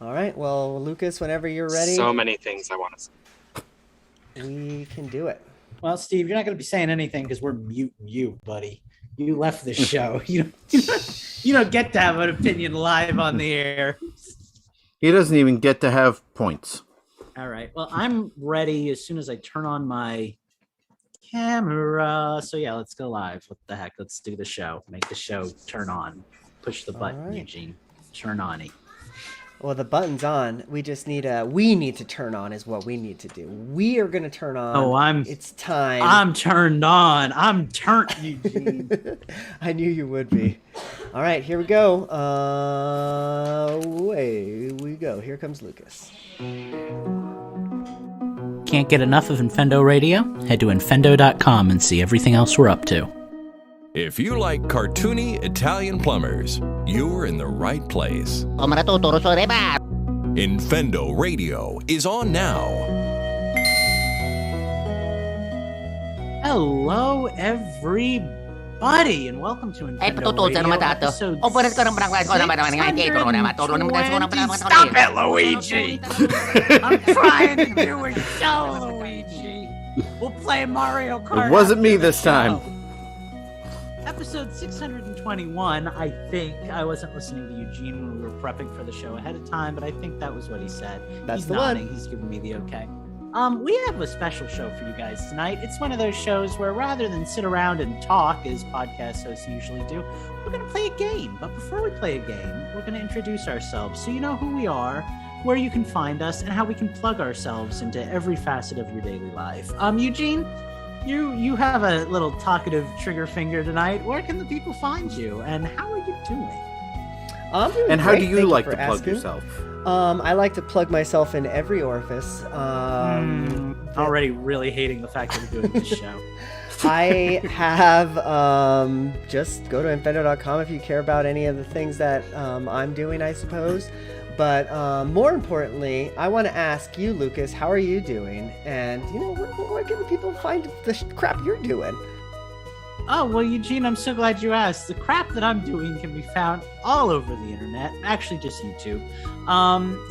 All right. Well, Lucas, whenever you're ready, So many things I want to say. we can do it. Well, Steve, you're not going to be saying anything because we're muting you, buddy. You left the show. You don't get to have an opinion live on the air. He doesn't even get to have points. All right. Well, I'm ready as soon as I turn on my camera. So yeah, let's go live. What the heck? Let's do the show. Make the show turn on. Push the button, right. Eugene. Turn on it. Well, the button's on. We just need we need to turn on is what we need to do. We are going to turn on. Oh, it's time. I'm turned on. I'm turned, Eugene. I knew you would be. All right, here we go. Away we go. Here comes Lucas. Can't get enough of Infendo Radio? Head to infendo.com and see everything else we're up to. If you like cartoony Italian plumbers, you're in the right place. Infendo Radio is on now. Hello, everybody, and welcome to Infendo Radio, episode 620. Stop it, Luigi! I'm trying to do a show, Luigi. We'll play Mario Kart. It wasn't me this time. Episode 621, I think. I wasn't listening to Eugene when we were prepping for the show ahead of time, but I think that was what he said. That's He's the nodding. one. He's giving me the okay. We have a special show for you guys tonight. It's one of those shows where rather than sit around and talk, as podcast hosts usually do, we're going to play a game. But before we play a game, we're going to introduce ourselves so you know who we are, where you can find us, and how we can plug ourselves into every facet of your daily life. Eugene, you have a little talkative trigger finger tonight. Where can the people find you, and how are you doing? I'm doing And how great. do you Thank like for to plug asking. yourself? I like to plug myself in every orifice. Already really hating the fact that we're doing this show. I have just go to infendo.com if you care about any of the things that I'm doing, I suppose. But more importantly, I want to ask you, Lucas, how are you doing? And where can the people find the crap you're doing? Oh, well, Eugene, I'm so glad you asked. The crap that I'm doing can be found all over the internet, actually just YouTube.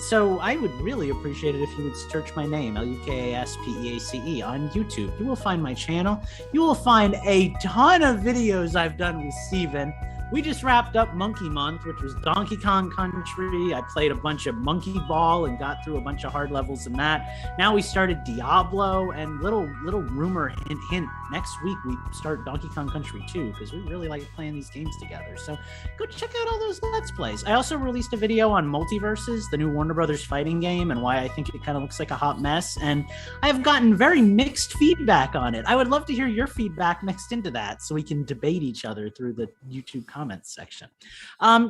So I would really appreciate it if you would search my name, Lukaspeace, on YouTube. You will find my channel. You will find a ton of videos I've done with Steven. We just wrapped up Monkey Month, which was Donkey Kong Country. I played a bunch of Monkey Ball and got through a bunch of hard levels in that. Now we started Diablo, and little rumor hint. Next week we start Donkey Kong Country 2 because we really like playing these games together. So go check out all those Let's Plays. I also released a video on Multiverses, the new Warner Brothers fighting game, and why I think it kind of looks like a hot mess. And I have gotten very mixed feedback on it. I would love to hear your feedback mixed into that so we can debate each other through the YouTube comments section.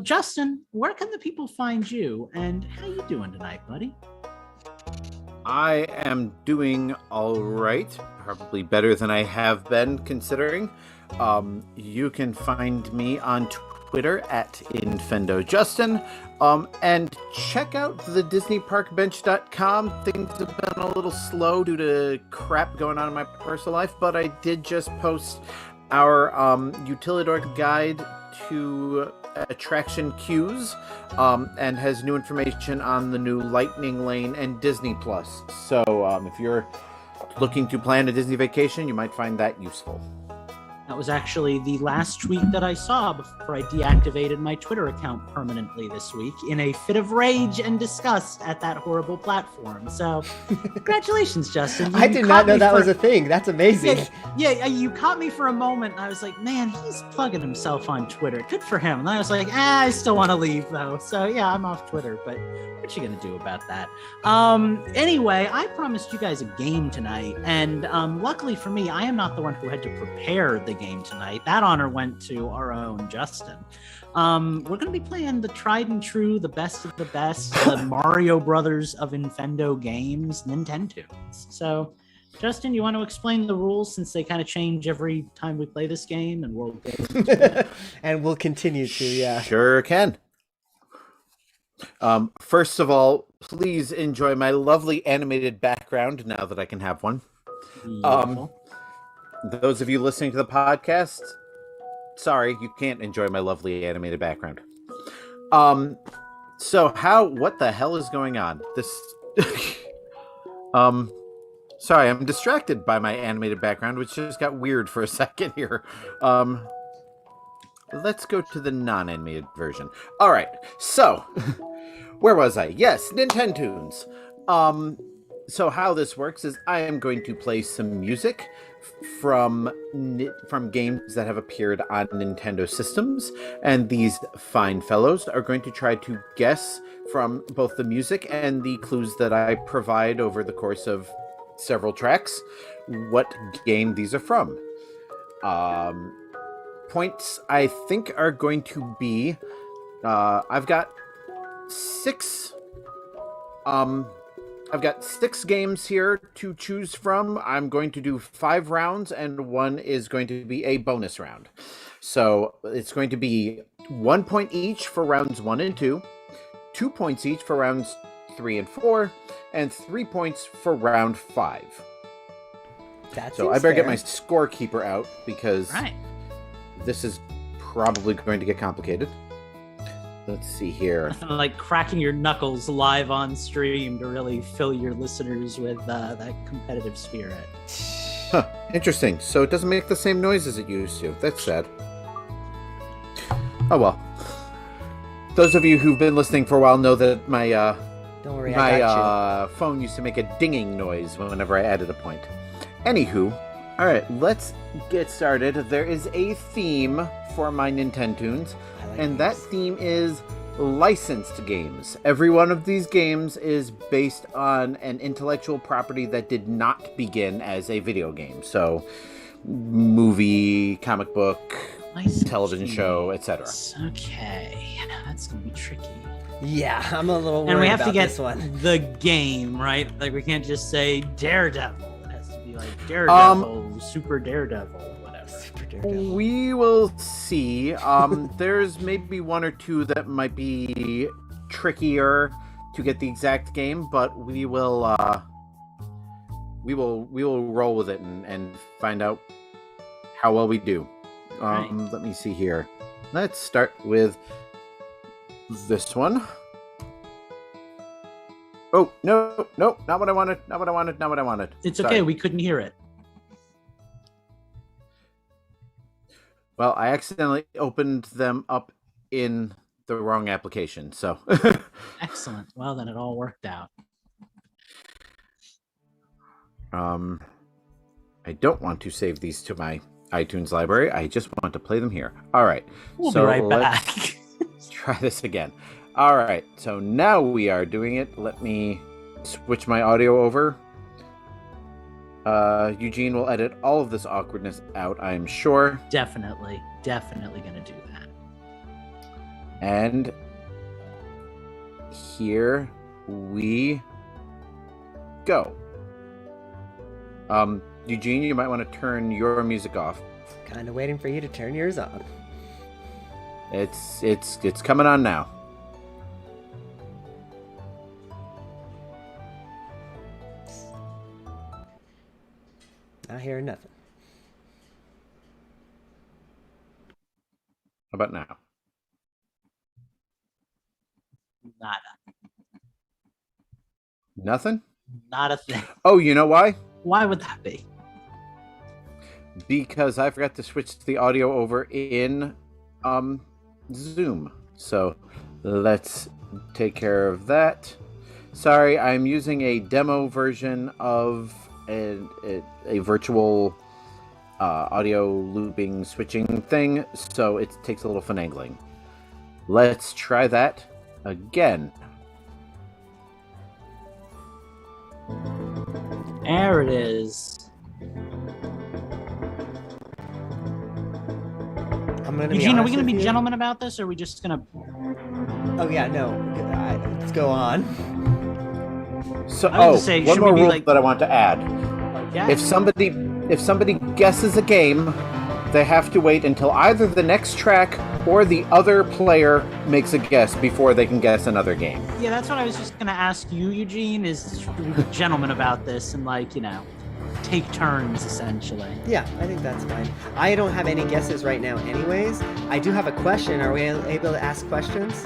Justin, where can the people find you, and how you doing tonight, buddy? I am doing all right, probably better than I have been considering. You can find me on Twitter at InfendoJustin, and check out the DisneyParkBench.com. Things have been a little slow due to crap going on in my personal life, but I did just post our Utilidor guide to attraction queues, and has new information on the new Lightning Lane and Disney Plus. So if you're looking to plan a Disney vacation, you might find that useful. That was actually the last tweet that I saw before I deactivated my Twitter account permanently this week in a fit of rage and disgust at that horrible platform. So, congratulations, Justin. I did not know that was a thing. That's amazing. Yeah, you caught me for a moment, and I was like, man, he's plugging himself on Twitter. Good for him. And I was like, I still want to leave, though. So, yeah, I'm off Twitter, but what you going to do about that? Anyway, I promised you guys a game tonight, and luckily for me, I am not the one who had to prepare the game tonight. That honor went to our own Justin. We're going to be playing the tried and true, the best of the best, the Mario Brothers of Infendo games, Nintendo's. So, Justin, you want to explain the rules since they kind of change every time we play this game, and we'll get into it? And we'll continue to, yeah. Sure can. First of all, please enjoy my lovely animated background now that I can have one. Those of you listening to the podcast, sorry, you can't enjoy my lovely animated background. So what the hell is going on? This, sorry, I'm distracted by my animated background, which just got weird for a second here. Let's go to the non-animated version. All right, so where was I? Yes, Nintendo's. So how this works is I am going to play some music from games that have appeared on Nintendo systems, and these fine fellows are going to try to guess from both the music and the clues that I provide over the course of several tracks what game these are from. Points I think are going to be I've got six games here to choose from. I'm going to do 5 rounds, and one is going to be a bonus round. So it's going to be 1 point each for rounds 1 and 2, 2 points each for rounds 3 and 4, and 3 points for round 5. So I better get my scorekeeper out because this is probably going to get complicated. Let's see here. Nothing like cracking your knuckles live on stream to really fill your listeners with that competitive spirit. Huh, interesting. So it doesn't make the same noise as it used to. That's sad. Oh well. Those of you who've been listening for a while know that my don't worry, my phone used to make a dinging noise whenever I added a point. Anywho, all right, let's get started. There is a theme for my Nintendo's, and that theme is licensed games. Every one of these games is based on an intellectual property that did not begin as a video game. So, movie, comic book, television show, etc. Okay, that's gonna be tricky. Yeah, I'm a little worried and we have about to get this one. The game, right? Like we can't just say Daredevil. It has to be like Daredevil, Super Daredevil, whatever. Super Daredevil. We will see. There's maybe 1 or 2 that might be trickier to get the exact game, but we will roll with it and find out how well we do. Right. Let me see here. Let's start with this one. Oh, no, not what I wanted. It's Sorry. okay, we couldn't hear it. Well, I accidentally opened them up in the wrong application, so. Excellent. Well, then it all worked out. I don't want to save these to my iTunes library. I just want to play them here. All right. We'll be right back. Let's try this again. All right. So now we are doing it. Let me switch my audio over. Eugene will edit all of this awkwardness out, I am sure. Definitely gonna do that. And here we go. Eugene, you might want to turn your music off. Kind of waiting for you to turn yours on. It's coming on now. Not hearing nothing. How about now? Nada. Nothing? Not a thing. Oh, you know why? Why would that be? Because I forgot to switch the audio over in Zoom. So let's take care of that. Sorry, I'm using a demo version of a virtual audio looping switching thing, so it takes a little finagling. Let's try that again. There it is. Eugene, are we going to be gentlemen about this, or are we just going to... Oh, yeah, no. Let's go on. So, one more rule that I want to add. Yeah. If somebody guesses a game, they have to wait until either the next track or the other player makes a guess before they can guess another game. Yeah, that's what I was just going to ask you, Eugene, is should we be gentlemen about this and, take turns, essentially. Yeah, I think that's fine. I don't have any guesses right now anyways. I do have a question. Are we able to ask questions?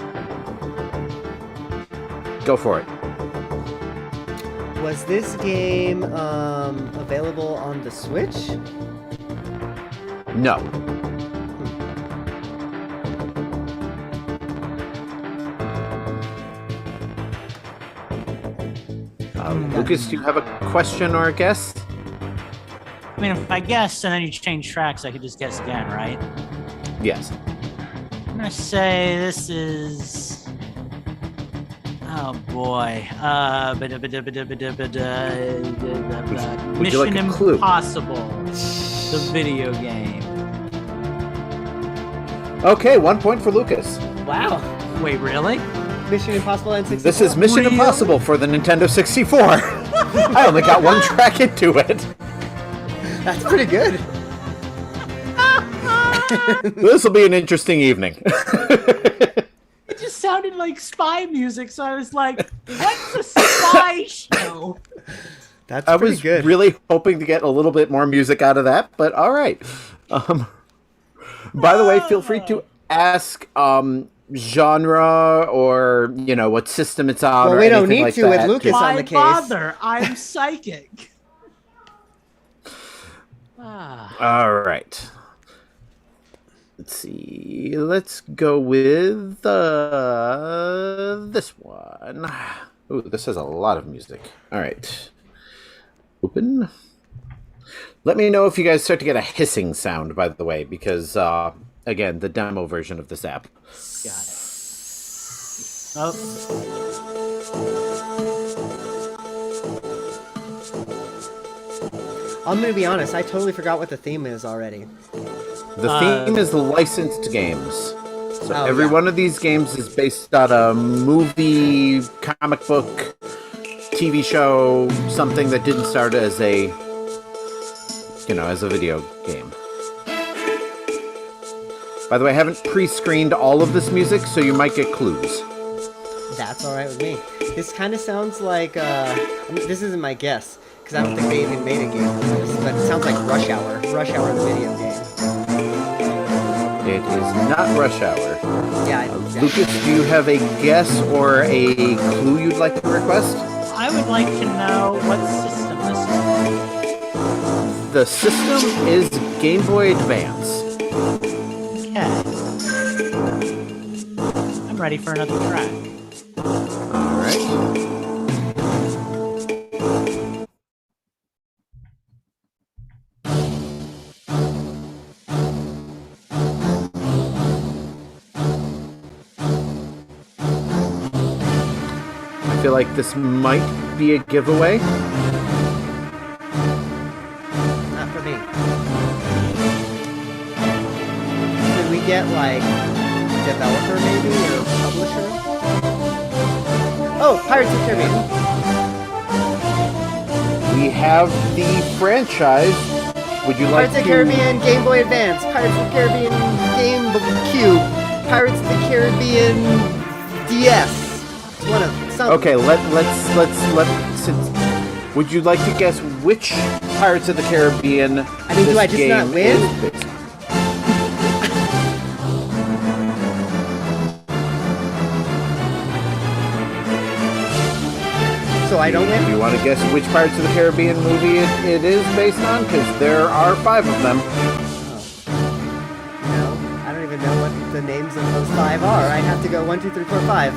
Go for it. Was this game available on the Switch? No. Lucas, do you have a question or a guess? I mean, if I guess and then you change tracks, I could just guess again, right? Yes. I'm gonna say this is. Oh boy. Would you like Mission a clue? Impossible, the video game. Okay, 1 point for Lucas. Wow. Wait, really? Mission Impossible N64. This is Mission Really? Impossible for the Nintendo 64. I only got one track into it. That's pretty good. This will be an interesting evening. It just sounded like spy music, so I was like, what's a spy show? That's I pretty was good. really hoping to get a little bit more music out of that, but all right. By the way, feel free to ask genre or, you know, what system it's on. Well, or we don't anything need like to with that. Lucas on the Why case. bother? I'm psychic. All right. Let's see. Let's go with this one. Ooh, this has a lot of music. All right. Open. Let me know if you guys start to get a hissing sound, by the way, because, again, the demo version of this app. Got it. Oh. I'm gonna be honest, I totally forgot what the theme is already. The theme is the licensed games. So every yeah. one of these games is based on a movie, comic book, TV show, something that didn't start as a, you know, as a video game. By the way, I haven't pre-screened all of this music, so you might get clues. That's alright with me. This kind of sounds like, this isn't my guess, because I don't think they even made a game for this, but it sounds like Rush Hour. Rush Hour, the video game. It is not Rush Hour. Yeah, Lucas, do you have a guess or a clue you'd like to request? I would like to know what system this is. The system is Game Boy Advance. Okay. I'm ready for another track. All right. I feel like this might be a giveaway. not for me. Could we get, like, developer maybe, or publisher? Oh, Pirates of the Caribbean. We have the franchise. Would you like Pirates of the to... Caribbean Game Boy Advance, Pirates of the Caribbean Game Cube, Pirates of the Caribbean DS. It's one of some. Okay, since would you like to guess which Pirates of the Caribbean? I mean, do I just not win? So I don't win? Do you want to guess which Pirates of the Caribbean movie it is based on? Because there are 5 of them. No, I don't even know what the names of those 5 are. I have to go 1, 2, 3, 4, 5.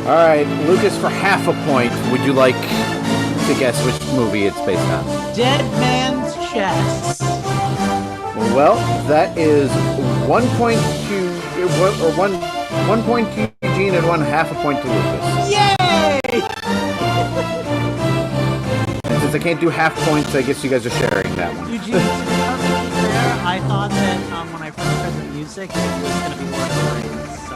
All right, Lucas, for half a point, would you like to guess which movie it's based on? Dead Man's Chest. Well, that is 1 point to one point to Eugene and 1/2 a point to Lucas. Yay! And since I can't do half points, I guess you guys are sharing that one. Eugene, to be perfectly fair, I thought that when I first heard the music, it was going to be Lord of the Rings. So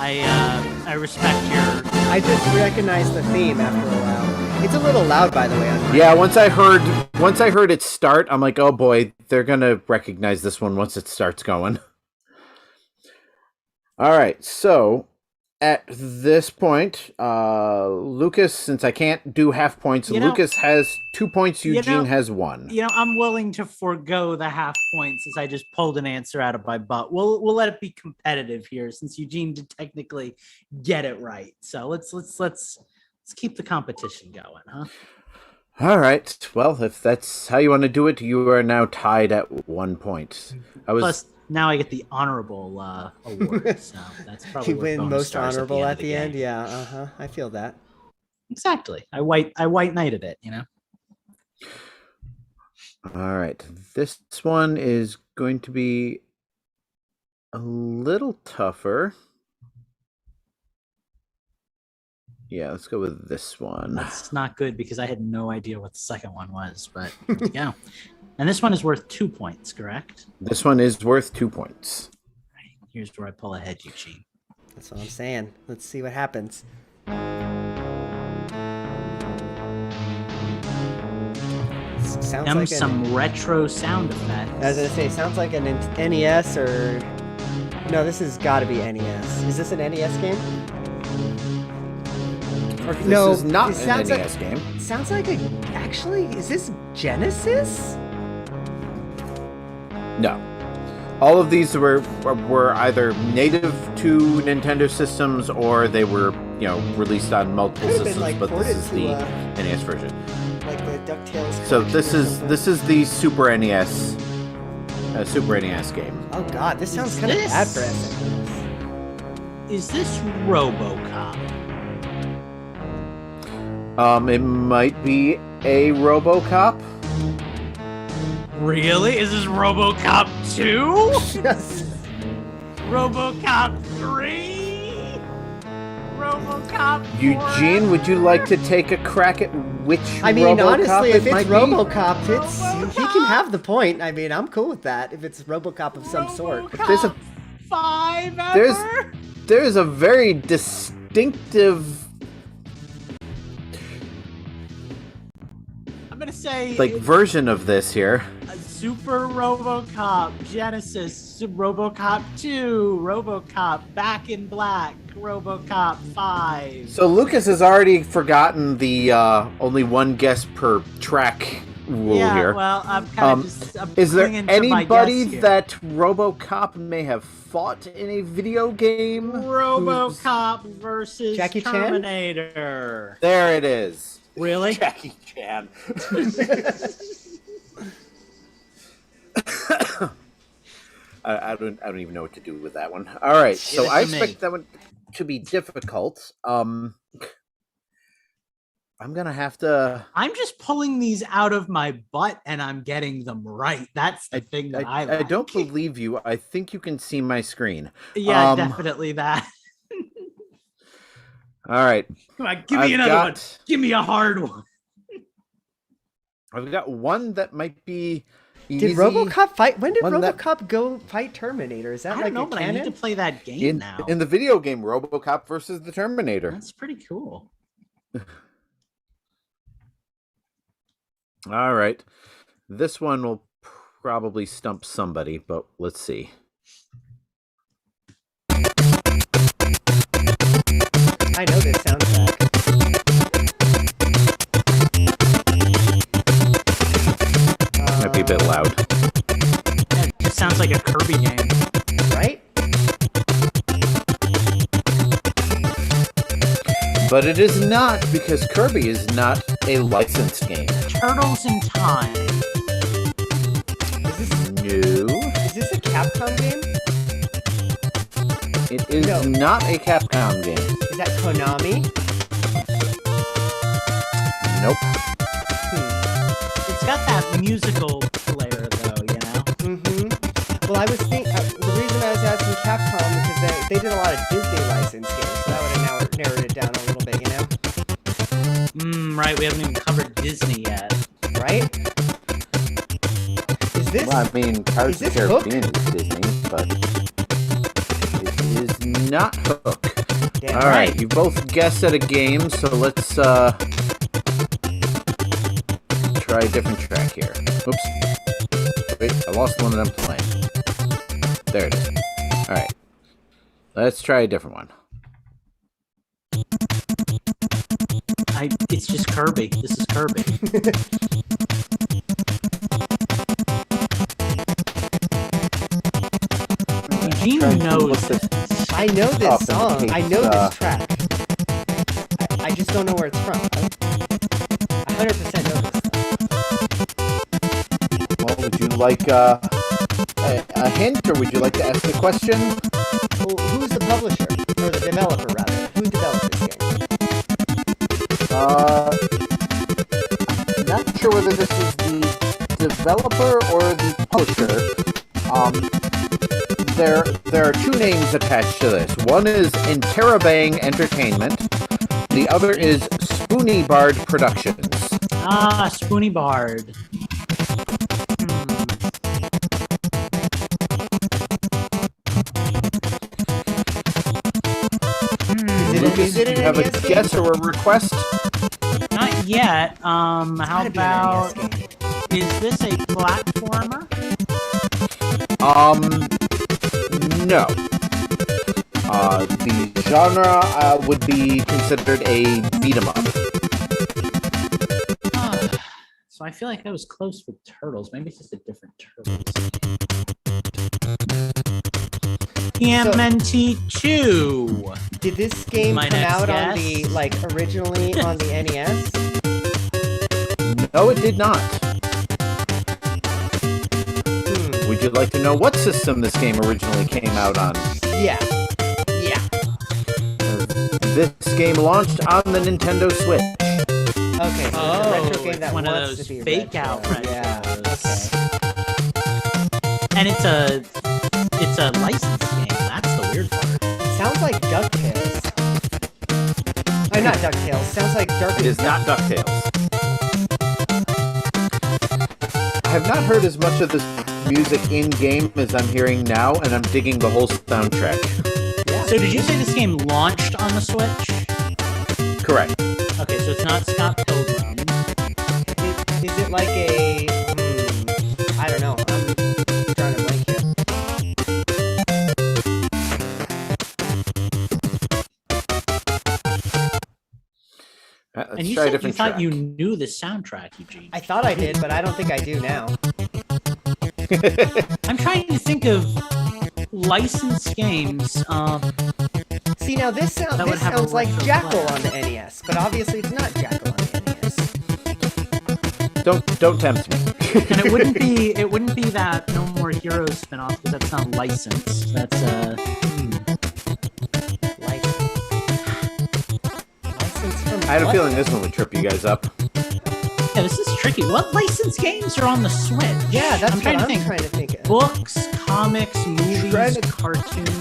I respect your. I just recognized the theme after a while. It's a little loud, by the way. Yeah, once I heard it start, I'm like, oh boy, they're gonna recognize this one once it starts going. All right, so at this point, Lucas, since I can't do half points, Lucas has 2 points, Eugene has 1. I'm willing to forego the half points since I just pulled an answer out of my butt. We'll let it be competitive here since Eugene did technically get it right. So let's keep the competition going, huh? All right. Well, if that's how you want to do it, you are now tied at 1 point. Plus, now I get the honorable award, so that's probably you win most honorable at the end. Yeah, I feel that. Exactly. I white knighted it. All right. This one is going to be a little tougher. Yeah, let's go with this one. That's not good because I had no idea what the second one was, but here we go. And this one is worth 2 points, correct? This one is worth 2 points. Right. Here's where I pull ahead, Eugene. That's what I'm saying. Let's see what happens. Sounds like some retro sound effects. I was gonna say, sounds like an NES or... No, this has got to be NES. Is this an NES game? This is not an NES game. Sounds like a... Actually, is this Genesis? No. All of these were either native to Nintendo systems or they were, released on multiple systems, but this is the NES version. Like the DuckTales. So this is the Super NES game. Oh god, this sounds kind of bad for us. Is this RoboCop? It might be a RoboCop. Really? Is this RoboCop 2? Yes. RoboCop 3? RoboCop 4? Eugene, would you like to take a crack at which RoboCop honestly, if it's might RoboCop, RoboCop. he can have the point. I mean, I'm cool with that if it's RoboCop of some sort. RoboCop There's a 5 ever? There's a very distinctive say version of this here. Super RoboCop, Genesis, RoboCop 2, RoboCop Back in Black, RoboCop 5. So Lucas has already forgotten the only one guess per track rule here. Well, I'm kind of just is there anybody that RoboCop may have fought in a video game? RoboCop versus Jackie Terminator. Chan? There it is. Really? Jackie Chan. I don't even know what to do with that one. All right, so I expect that one to be difficult. I'm gonna have to. I'm just pulling these out of my butt and I'm getting them right. That's the thing that I like. I don't believe you. I think you can see my screen. Yeah, definitely that. All right. Come on, give me another one. Give me a hard one. I've got one that might be easy. Did RoboCop fight? When did RoboCop go fight Terminator? Is that I don't know, but canon? I need to play that game now. In the video game, RoboCop versus the Terminator. That's pretty cool. All right. This one will probably stump somebody, but let's see. I know this soundtrack. Might be a bit loud. It just sounds like a Kirby game. Right? But it is not, because Kirby is not a licensed game. Turtles in Time. Is this a Capcom game? It is not a Capcom game. Is that Konami? Nope. It's got that musical flair, though, you know? Mm-hmm. Well, I was thinking, the reason I was asking Capcom is because they did a lot of Disney licensed games, so that would have narrowed it down a little bit, you know? Right, we haven't even covered Disney yet. Right? Is this... Well, I mean, Pirates of the Caribbean is Disney, but it is not Hook. Yeah, all right, you both guessed at a game, so let's try a different track here. Oops. Wait, I lost the one that I'm playing. There it is. All right. Let's try a different one. It's just Kirby. This is Kirby. Eugene knows this. I know this song. I know this track. I just don't know where it's from. I 100% know this. Well, would you like a hint, or would you like to ask the question? Well, who's the publisher? Or the developer, rather? Who developed this game? Not sure whether this is the developer or the publisher. There are two names attached to this. One is Interabang Entertainment. The other is Spoony Bard Productions. Ah, Spoony Bard. Is it Do an you have a NES game? guess or a request? Not yet. How Gotta be an about... NES game. Is this a platformer? No. The genre would be considered a beat 'em up. So I feel like I was close with Turtles. Maybe it's just a different Turtles. TMNT 2. Did this game My come next out on guess? the, like, originally on the NES? No, it did not. Would you like to know what system this game originally came out on? Yeah. This game launched on the Nintendo Switch. Okay, so it's a retro game that one of wants those to be fake retro. out retros. Yeah, okay. And it's a licensed game. That's the weird part. Sounds like DuckTales. Oh, not DuckTales. Sounds like Dark. It is not DuckTales. I have not heard as much of this music in-game as I'm hearing now, and I'm digging the whole soundtrack. Yeah. So did you say this game launched on the Switch? Correct. Okay, so it's not Scott Pilgrim. Is it like a... I don't know. I'm trying to blank here. Let's And you try a said you different thought track. you knew the soundtrack, Eugene. I thought I did, but I don't think I do now. I'm trying to think of licensed games. See, now this That would have a sounds like retro Jackal flair. on the NES, but obviously it's not Jackal on the NES. Don't tempt me. And it wouldn't be that No More Heroes spinoff because that's not licensed. That's License from I had a what? feeling this one would trip you guys up. yeah, this is tricky. What licensed games are on the Switch? Yeah, that's I'm trying what to I'm think. trying to think of. Books, comics, movies, Trying to- cartoons.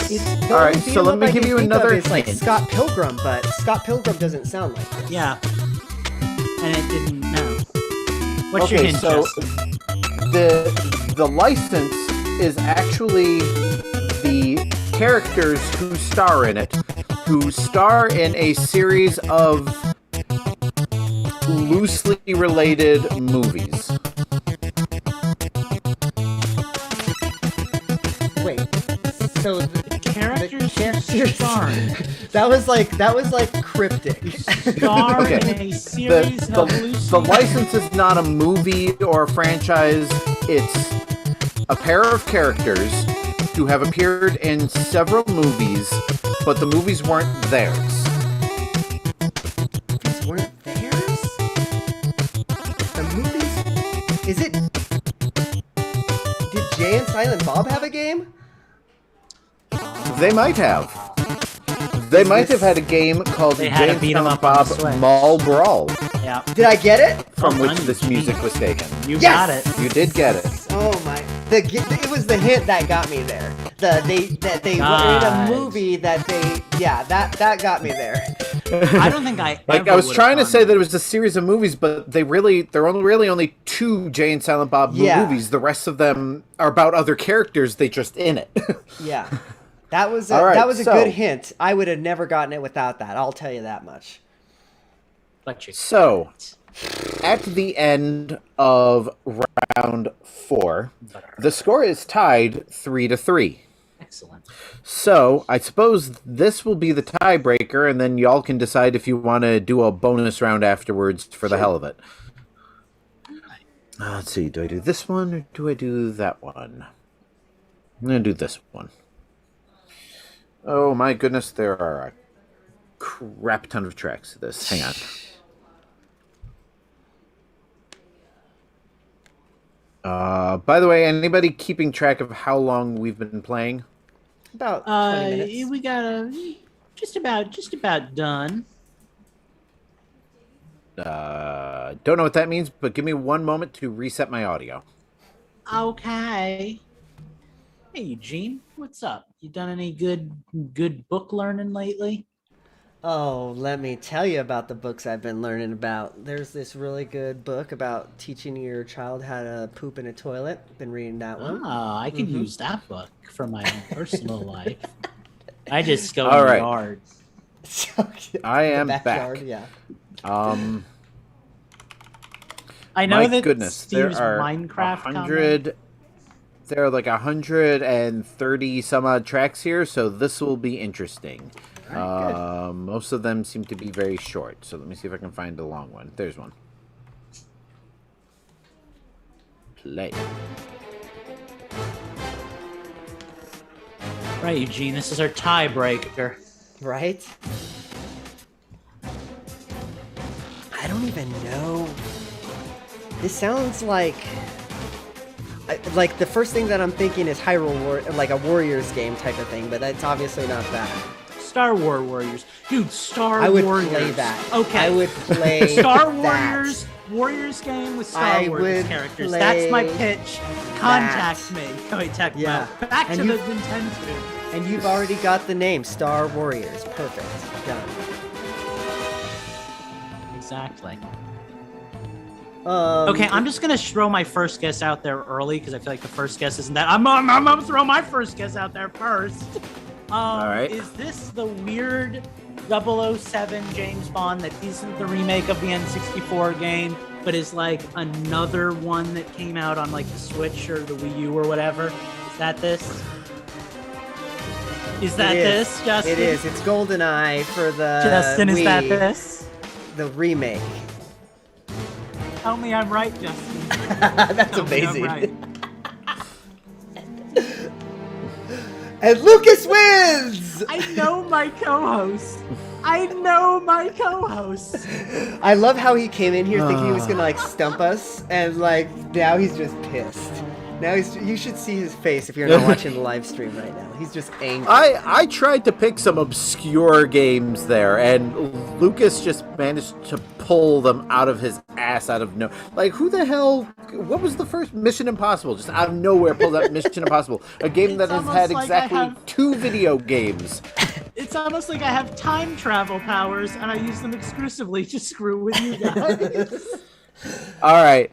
The All right, only so deal let me I give can you think of another is like hint. Scott Pilgrim, but Scott Pilgrim doesn't sound like this. Yeah. And it didn't. No. What's your Okay, hint, so Justin? the license is actually the characters who star in it, who star in a series of loosely related movies. Wait. So the Characters characters starring. that was like cryptic. Star Okay. in a series of The loosely license is not a movie or a franchise. It's a pair of characters who have appeared in several movies, but the movies weren't theirs. These weren't theirs? The movies? Is it... Did Jay and Silent Bob have a game? They might have. They might have had a game called They had a James beat 'em Silent up on the Bob Switch. Mall Brawl, Yeah. Did I get it? from Well which done, this Eugene. music was taken. You Yes! got it. You did get it. Oh my! It was the hint that got me there. They were in Nice. a movie that that got me there. I don't think I Like ever I was would've trying to gone say there. that it was a series of movies, but there are only two Jay and Silent Bob Yeah. movies. The rest of them are about other characters. They just in it. Yeah, that was All right, that was a so- good hint. I would have never gotten it without that. I'll tell you that much. But you So, at the end of round 4, the score is tied 3-3. Excellent. So I suppose this will be the tiebreaker, and then y'all can decide if you want to do a bonus round afterwards for the hell of it. Let's see. Do I do this one or do I do that one? I'm going to do this one. Oh my goodness, there are a crap ton of tracks to this. Hang on. By the way, anybody keeping track of how long we've been playing? About 20 minutes. We got just about done. Don't know what that means, but give me one moment to reset my audio. Okay. Hey, Eugene, what's up? You done any good book learning lately? Oh, let me tell you about the books I've been learning about. There's this really good book about teaching your child how to poop in a toilet. Been reading that one. Oh, I could use that book for my own personal life. I just go All in the right. yard. I am backyard, back. Yeah. I know My that goodness, Steve's there are Minecraft 100. There are like 130 some odd tracks here, so this will be interesting. Most of them seem to be very short, so let me see if I can find a long one. There's one. Play. Right, Eugene, this is our tiebreaker. Right? I don't even know. This sounds like the first thing that I'm thinking is like a Warriors game type of thing, but that's obviously not that. Star Wars Warriors. Dude, I would Warriors. play that. Okay. I would play Star that. Warriors game with Star I Wars would characters. play That's my pitch. Contact that. me. Koei Tecmo. Yeah. Back And to the you- Nintendo. And you've already got the name, Star Warriors. Perfect. Done. Exactly. Um, Okay, I'm just gonna throw my first guess out there early because I feel like the first guess isn't that. I'm gonna throw my first guess out there first. All right. Is this the weird 007 James Bond that isn't the remake of the N64 game, but is like another one that came out on like the Switch or the Wii U or whatever? Is that this? Is that this, Justin? It is. It's GoldenEye for the Justin, is that Wii, this? the remake. Tell me I'm right, Justin. That's Tell me I'm amazing. right. And Lucas wins! I know my co-host. I know my co-host. I love how he came in here thinking he was gonna like stump us, and like now he's just pissed. Now you should see his face if you're not watching the live stream right now. He's just angry. I tried to pick some obscure games there, and Lucas just managed to pull them out of his ass out of no. Like, who the hell? What was the first Mission Impossible? Just out of nowhere, pulled out Mission Impossible, a game that has almost had like exactly 2 video games. It's almost like I have time travel powers and I use them exclusively to screw with you guys. All right.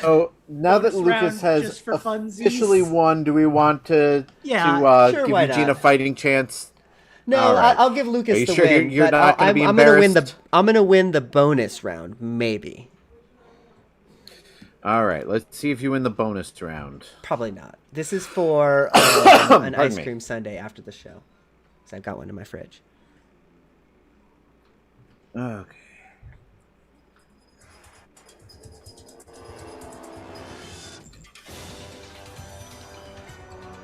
So now that Bonus round Lucas has just for funsies. officially won, do we want to Yeah, sure, give why Eugene not? a fighting chance? No, All right. I'll give Lucas Are you the sure win. you're but not gonna be I'm gonna win the. embarrassed? I'm gonna win the bonus round, maybe. All right, let's see if you win the bonus round. Probably not. This is for an Pardon ice me. cream sundae after the show. So I've got one in my fridge. Okay.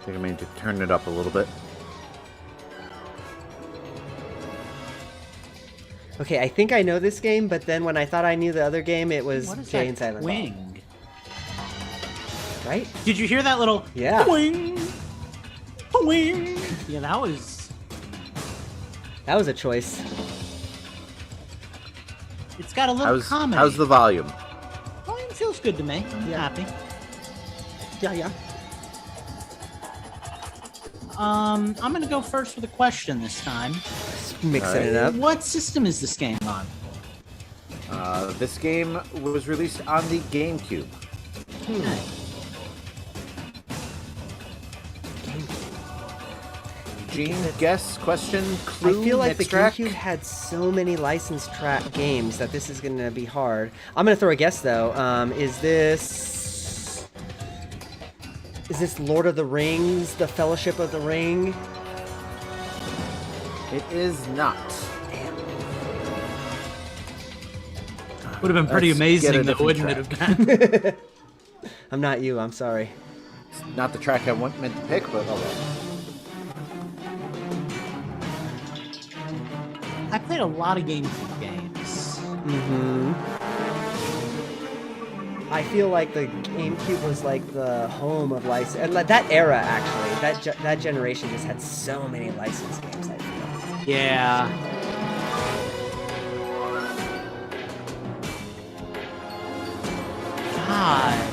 I think I need to turn it up a little bit. Okay, I think I know this game, but then when I thought I knew the other game, it was What is Jay and that Silent Bob, twing? right? Did you hear that little Yeah. twing? Twing. Yeah, that was. That was a choice. It's got a little comedy. How's the volume? Volume feels good to me. I'm happy. Yeah. I'm gonna go first with a question this time. Just mixing Alright. it up. What system is this game on? This game was released on the GameCube. Gene, guess, question, clue, I feel like the next track? GameCube had so many licensed track games that this is going to be hard. I'm going to throw a guess though. Is this Is this Lord of the Rings, the Fellowship of the Ring? It is not. Would have been pretty Let's get a amazing, though, different wouldn't it have been? I'm not you, I'm sorry. It's not the track I meant to pick, but oh well. I played a lot of GameCube games. Mm-hmm. I feel like the GameCube was like the home of license, and that era actually, that generation just had so many licensed games. I feel. Yeah. God.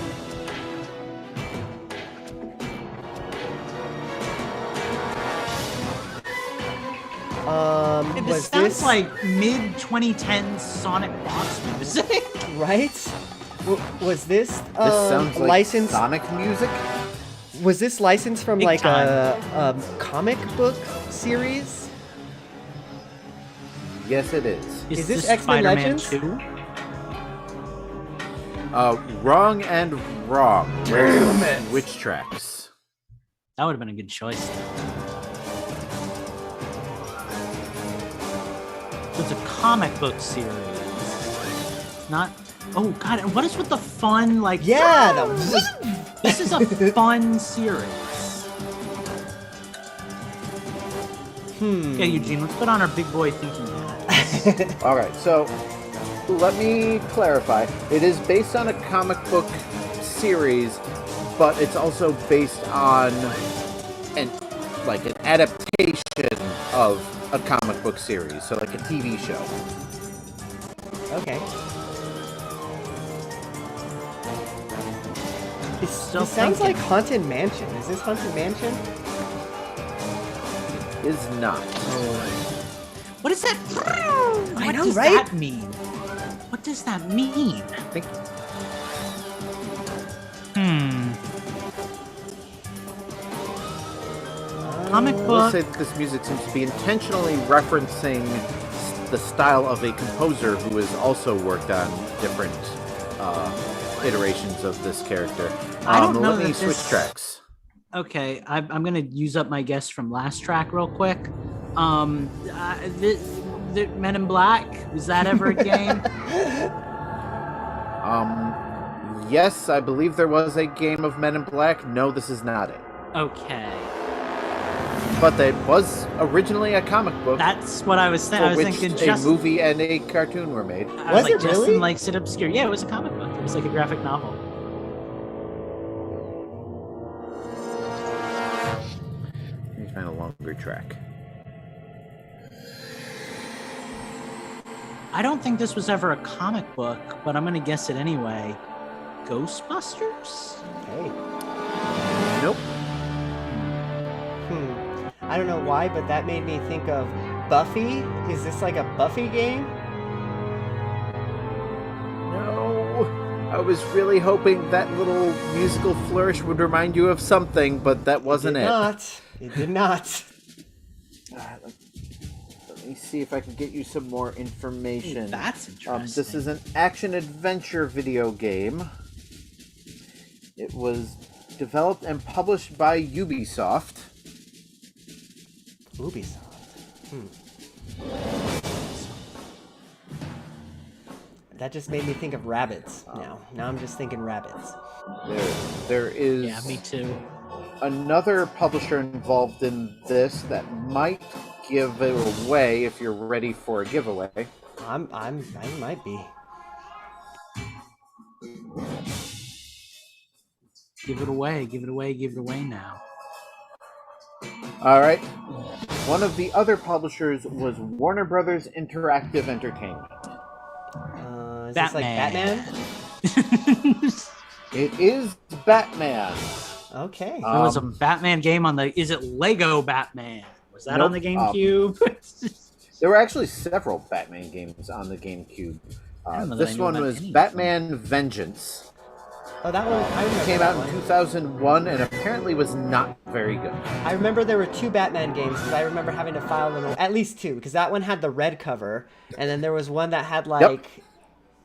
Was This sounds this like mid 2010s Sonic box music. right? Was this This sounds like licensed? Sonic music. Was this licensed from Big like time. a comic book series? Yes, it is. Is this this X-Men Spider-Man Legends? 2? Wrong and wrong. Where's which tracks? That would have been a good choice. It's a comic book series. Not. Oh God! And what is with the fun? Like. Yeah. This is a fun series. Okay, Eugene, let's put on our big boy thinking hats. All right, so let me clarify. It is based on a comic book series, but it's also based on an adaptation of a comic book series, so like a TV show. Okay. Still This sounds like thinking. Haunted Mansion. Is this Haunted Mansion? Is not. What is that? What know, does right? that mean? What does that mean? I think Comic I will book. say that this music seems to be intentionally referencing the style of a composer who has also worked on different iterations of this character. I don't know Let me that switch this- tracks. Okay, I'm gonna use up my guess from last track real quick. The Men in Black, was that ever a game? Yes, I believe there was a game of Men in Black. No, this is not it. Okay, But it was originally a comic book that's what I was saying. I for was which thinking a just movie and a cartoon were made. I Was like, it Justin really? likes it obscure. Yeah, it was a comic book. It was like a graphic novel. Let me find a longer track. I don't think this was ever a comic book, but I'm gonna guess it anyway. Ghostbusters? Hey. Nope. I don't know why, but that made me think of Buffy. Is this like a Buffy game? No. I was really hoping that little musical flourish would remind you of something, but that wasn't Did it. not. It did not. Let me see if I can get you some more information. Hey, that's interesting. This is an action-adventure video game. It was developed and published by Ubisoft. Ubisoft. That just made me think of rabbits now. Now I'm just thinking rabbits. There is Yeah, me too. another publisher involved in this that might give it away if you're ready for a giveaway. I might be. Give it away, give it away, give it away now. All right. One of the other publishers was Warner Brothers Interactive Entertainment. Is this like Batman. Batman? It is Batman. Okay. There was a Batman game on the. Is it Lego Batman? Was that on the Nope. GameCube? There were actually several Batman games on the GameCube. I don't know that I This knew one about was any of Batman Vengeance. Oh, that one. I remember Came that out in one. 2001 and apparently was not very good. I remember there were two Batman games because I remember having to file them. At least two, because that one had the red cover, and then there was one that had like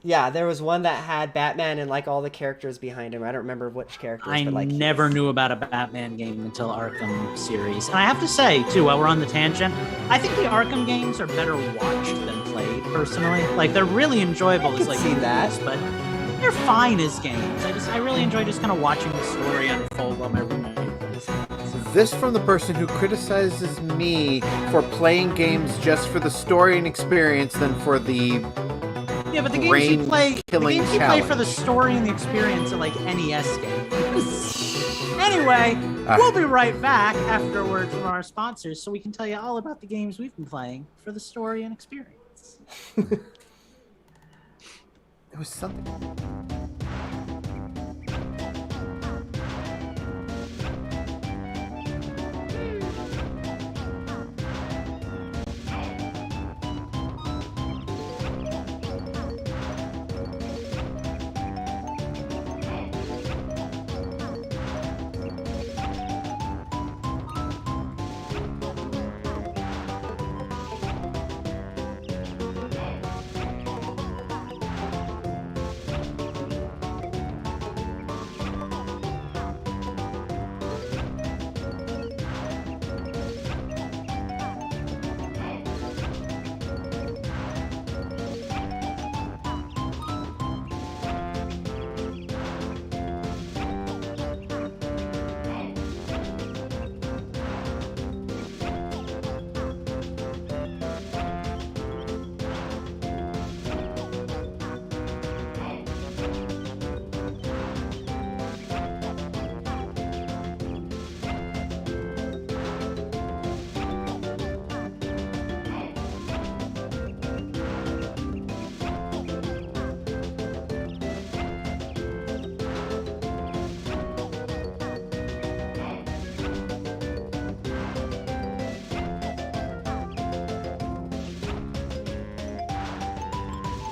Yeah, there was one that had Batman and like all the characters behind him. I don't remember which characters. I but, like, never knew about a Batman game until Arkham series. And I have to say, too, while we're on the tangent, I think the Arkham games are better watched than played, personally. Like, they're really enjoyable as, like, see that. movies, but they're fine as games. I really enjoy just kind of watching the story unfold on my roommate. This from the person who criticizes me for playing games just for the story and experience than for the Yeah, but the games you play, challenge. for the story and the experience are like NES games. Anyway, we'll be right back afterwards from our sponsors so we can tell you all about the games we've been playing for the story and experience. There was something.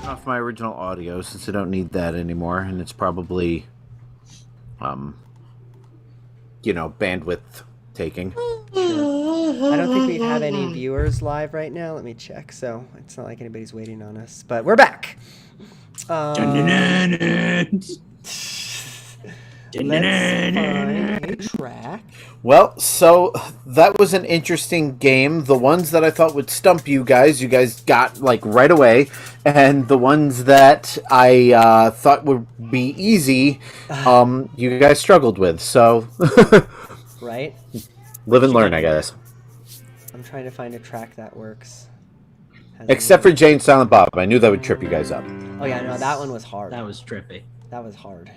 Off my original audio since I don't need that anymore, and it's probably bandwidth taking. I don't think we have any viewers live right now. Let me check. So it's not like anybody's waiting on us, but we're back. Let's find a track. Well, so that was an interesting game. The ones that I thought would stump you guys got like right away, and the ones that I thought would be easy, you guys struggled with. So, Right? live and learn, I guess. I'm trying to find a track that works. Except for Jane Silent Bob, I knew that would trip you guys up. Oh yeah, no, that one was hard. That was trippy. That was hard.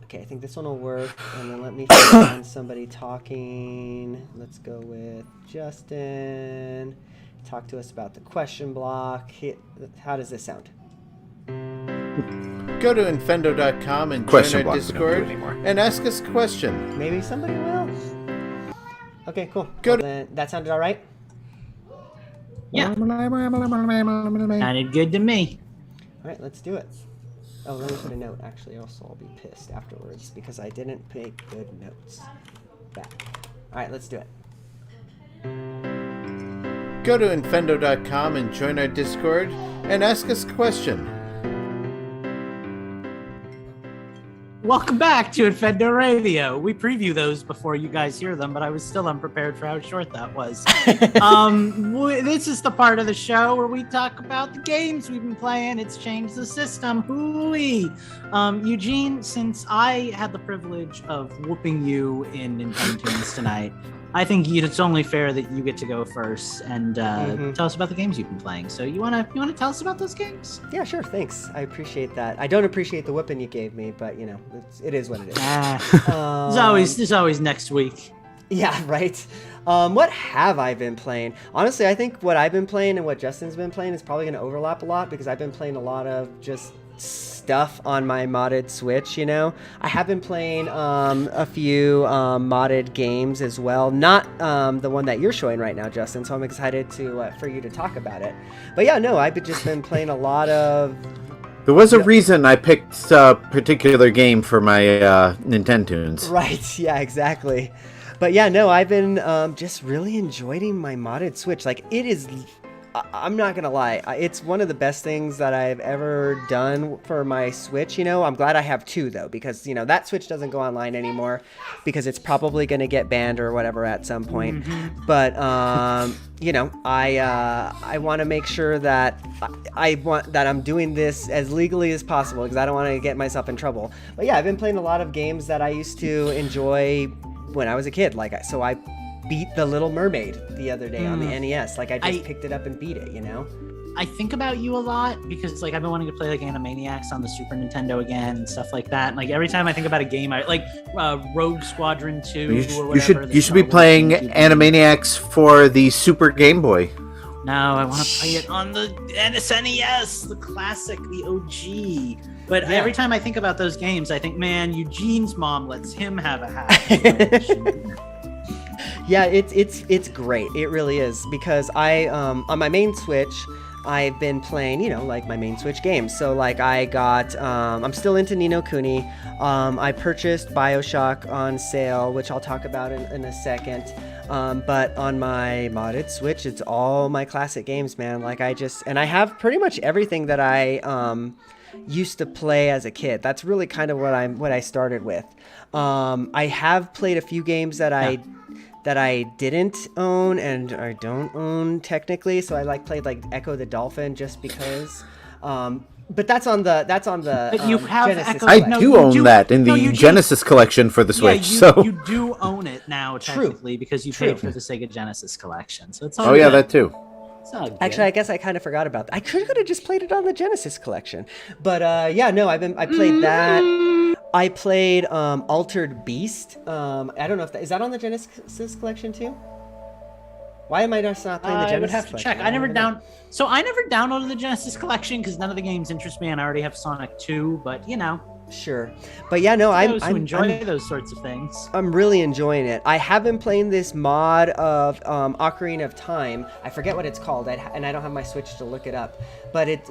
Okay, I think this one will work. And then let me find somebody talking. Let's go with Justin. Talk to us about the question block. How does this sound? Go to infendo.com and Question join our block, we don't do Discord anymore. and ask us a question. Maybe somebody will. Okay, cool. Go to- Then that sounded all right? Yeah. Sounded good to me. All right, let's do it. Oh, let me put a note. Actually, also I'll be pissed afterwards because I didn't make good notes. Back. All right, let's do it. Go to infendo.com and join our Discord and ask us a question. Welcome back to Infendo Radio. We preview those before you guys hear them, but I was still unprepared for how short that was. This is the part of the show where we talk about the games we've been playing. It's changed the system. Hooey! Eugene, since I had the privilege of whooping you in Nintendo tonight, I think it's only fair that you get to go first and tell us about the games you've been playing. So you wanna tell us about those games? Yeah, sure. Thanks. I appreciate that. I don't appreciate the whipping you gave me, but it is what it is. There's always next week. Yeah, right. What have I been playing? Honestly, I think what I've been playing and what Justin's been playing is probably going to overlap a lot because I've been playing a lot of just stuff on my modded Switch, I have been playing a few modded games as well. Not the one that you're showing right now, Justin, so I'm excited for you to talk about it. But yeah, no, I've just been playing a lot of... There was a reason I picked a particular game for my Nintendo's. Right, yeah, exactly. But yeah, no, I've been just really enjoying my modded Switch. Like, it is I'm not gonna lie, it's one of the best things that I've ever done for my Switch. I'm glad I have two though, because that Switch doesn't go online anymore because it's probably gonna get banned or whatever at some point. But I want to make sure that I'm doing this as legally as possible because I don't want to get myself in trouble. But yeah, I've been playing a lot of games that I used to enjoy when I was a kid. So I beat The Little Mermaid the other day on the NES. I just picked it up and beat it, I think about you a lot because I've been wanting to play Animaniacs on the Super Nintendo again and stuff like that. And every time I think about a game, I Rogue Squadron 2 or whatever. You should be playing Animaniacs for the Super Game Boy. No, I want to play it on the SNES, the classic, the OG. But every time I think about those games, I think, man, Eugene's mom lets him have a house. Yeah, it's great. It really is, because I on my main Switch, I've been playing, my main Switch games. So I got I'm still into Ni no Kuni. I purchased BioShock on sale, which I'll talk about in a second. But on my modded Switch, it's all my classic games, man. And I have pretty much everything that I used to play as a kid. That's really kind of what I started with. I have played a few games that I didn't own and I don't own technically. So I played Echo the Dolphin just because. But that's on the But you have Genesis. Echo. I do own that in the Genesis collection for the Switch. You do own it now technically because you paid for the Sega Genesis collection. So it's all yeah, good. that too. It's all good. Actually, I guess I kind of forgot about that. I could have just played it on the Genesis collection. But I played that. I played Altered Beast. I don't know is that on the Genesis collection too? Why am I just not playing the Genesis I would have to collection? check. I never downloaded the Genesis collection because none of the games interest me, and I already have Sonic 2. But Sure, but yeah, no, I enjoy those sorts of things. I'm really enjoying it. I have been playing this mod of Ocarina of Time. I forget what it's called, and I don't have my Switch to look it up. But it's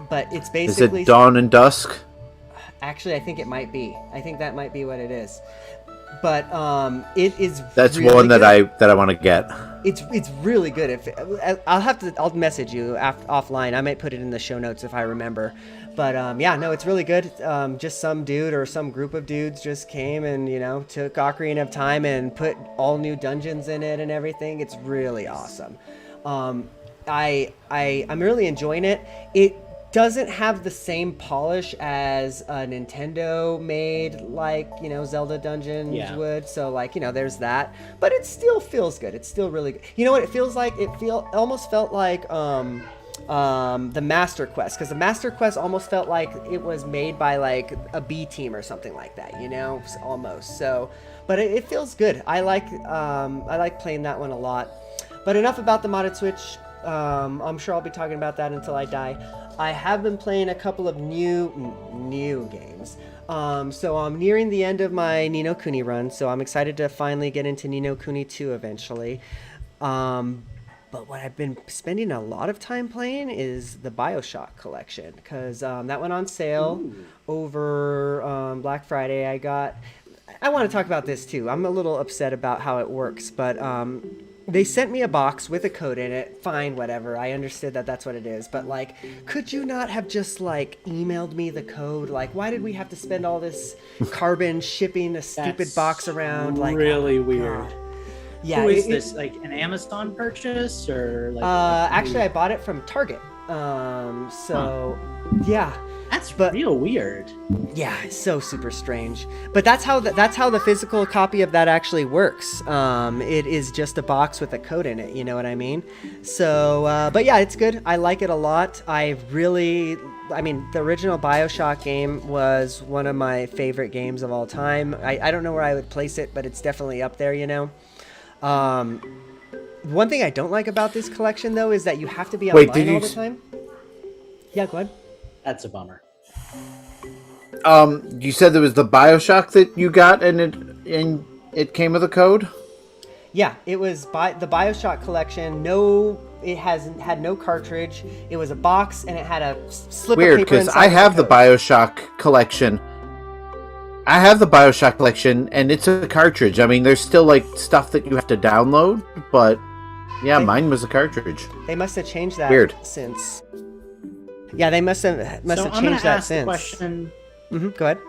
basically. Is it Dawn and Dusk? Actually, I think it might be. I think that might be what it is. But it is. That's really one that good. I want to get. It's really good. I'll message you offline. I might put it in the show notes if I remember. But it's really good. Just some dude or some group of dudes just came and took Ocarina of Time and put all new dungeons in it and everything. It's really awesome. I'm really enjoying it. It doesn't have the same polish as a Nintendo made Zelda dungeons would. So there's that, but it still feels good. It's still really good. You know what it feels like? It almost felt like the Master Quest, because the Master Quest almost felt like it was made by a B team or something like that, almost. So, but it feels good. I like playing that one a lot. But enough about the modded Switch. I'm sure I'll be talking about that until I die. I have been playing a couple of new games. So I'm nearing the end of my Ni no Kuni run, so I'm excited to finally get into Ni no Kuni 2 eventually. But what I've been spending a lot of time playing is the BioShock collection, because that went on sale over Black Friday. I want to talk about this too. I'm a little upset about how it works, but they sent me a box with a code in it. Fine, whatever. I understood that that's what it is. But could you not have just emailed me the code? Why did we have to spend all this carbon shipping a stupid box around? Really weird. Yeah. Who is this? An Amazon purchase or actually, I bought it from Target. Yeah. That's real weird. Yeah, it's so super strange. But that's how the physical copy of that actually works. It is just a box with a code in it. You know what I mean? So, but yeah, it's good. I like it a lot. The original BioShock game was one of my favorite games of all time. I don't know where I would place it, but it's definitely up there. One thing I don't like about this collection though is that you have to be online all the time. Yeah, go ahead. That's a bummer. You said there was the BioShock that you got, and it came with a code. Yeah, it was the BioShock collection. No, it had no cartridge. It was a box, and it had a slip of paper inside. Weird, because I have the BioShock collection. And it's a cartridge. I mean, there's still stuff that you have to download, but Yeah, mine was a cartridge. They must have changed that Weird. since. Yeah, they must have I'm changed gonna that ask the since. question. Go ahead.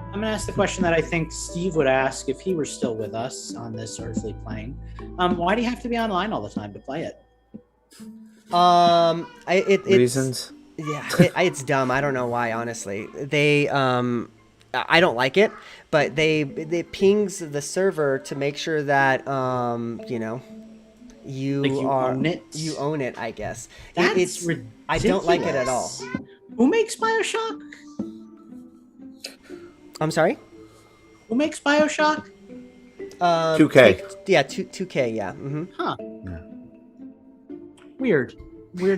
I'm gonna ask the question that I think Steve would ask if he were still with us on this earthly plane. Why do you have to be online all the time to play it? Reasons. Yeah, it's dumb. I don't know why, honestly. I don't like it, but it pings the server to make sure that you own it. You own it, I guess. That's ridiculous. I don't like it at all. Who makes BioShock? I'm sorry? Who makes BioShock? 2K. 2K, yeah. Mm-hmm. Huh. Yeah. Weird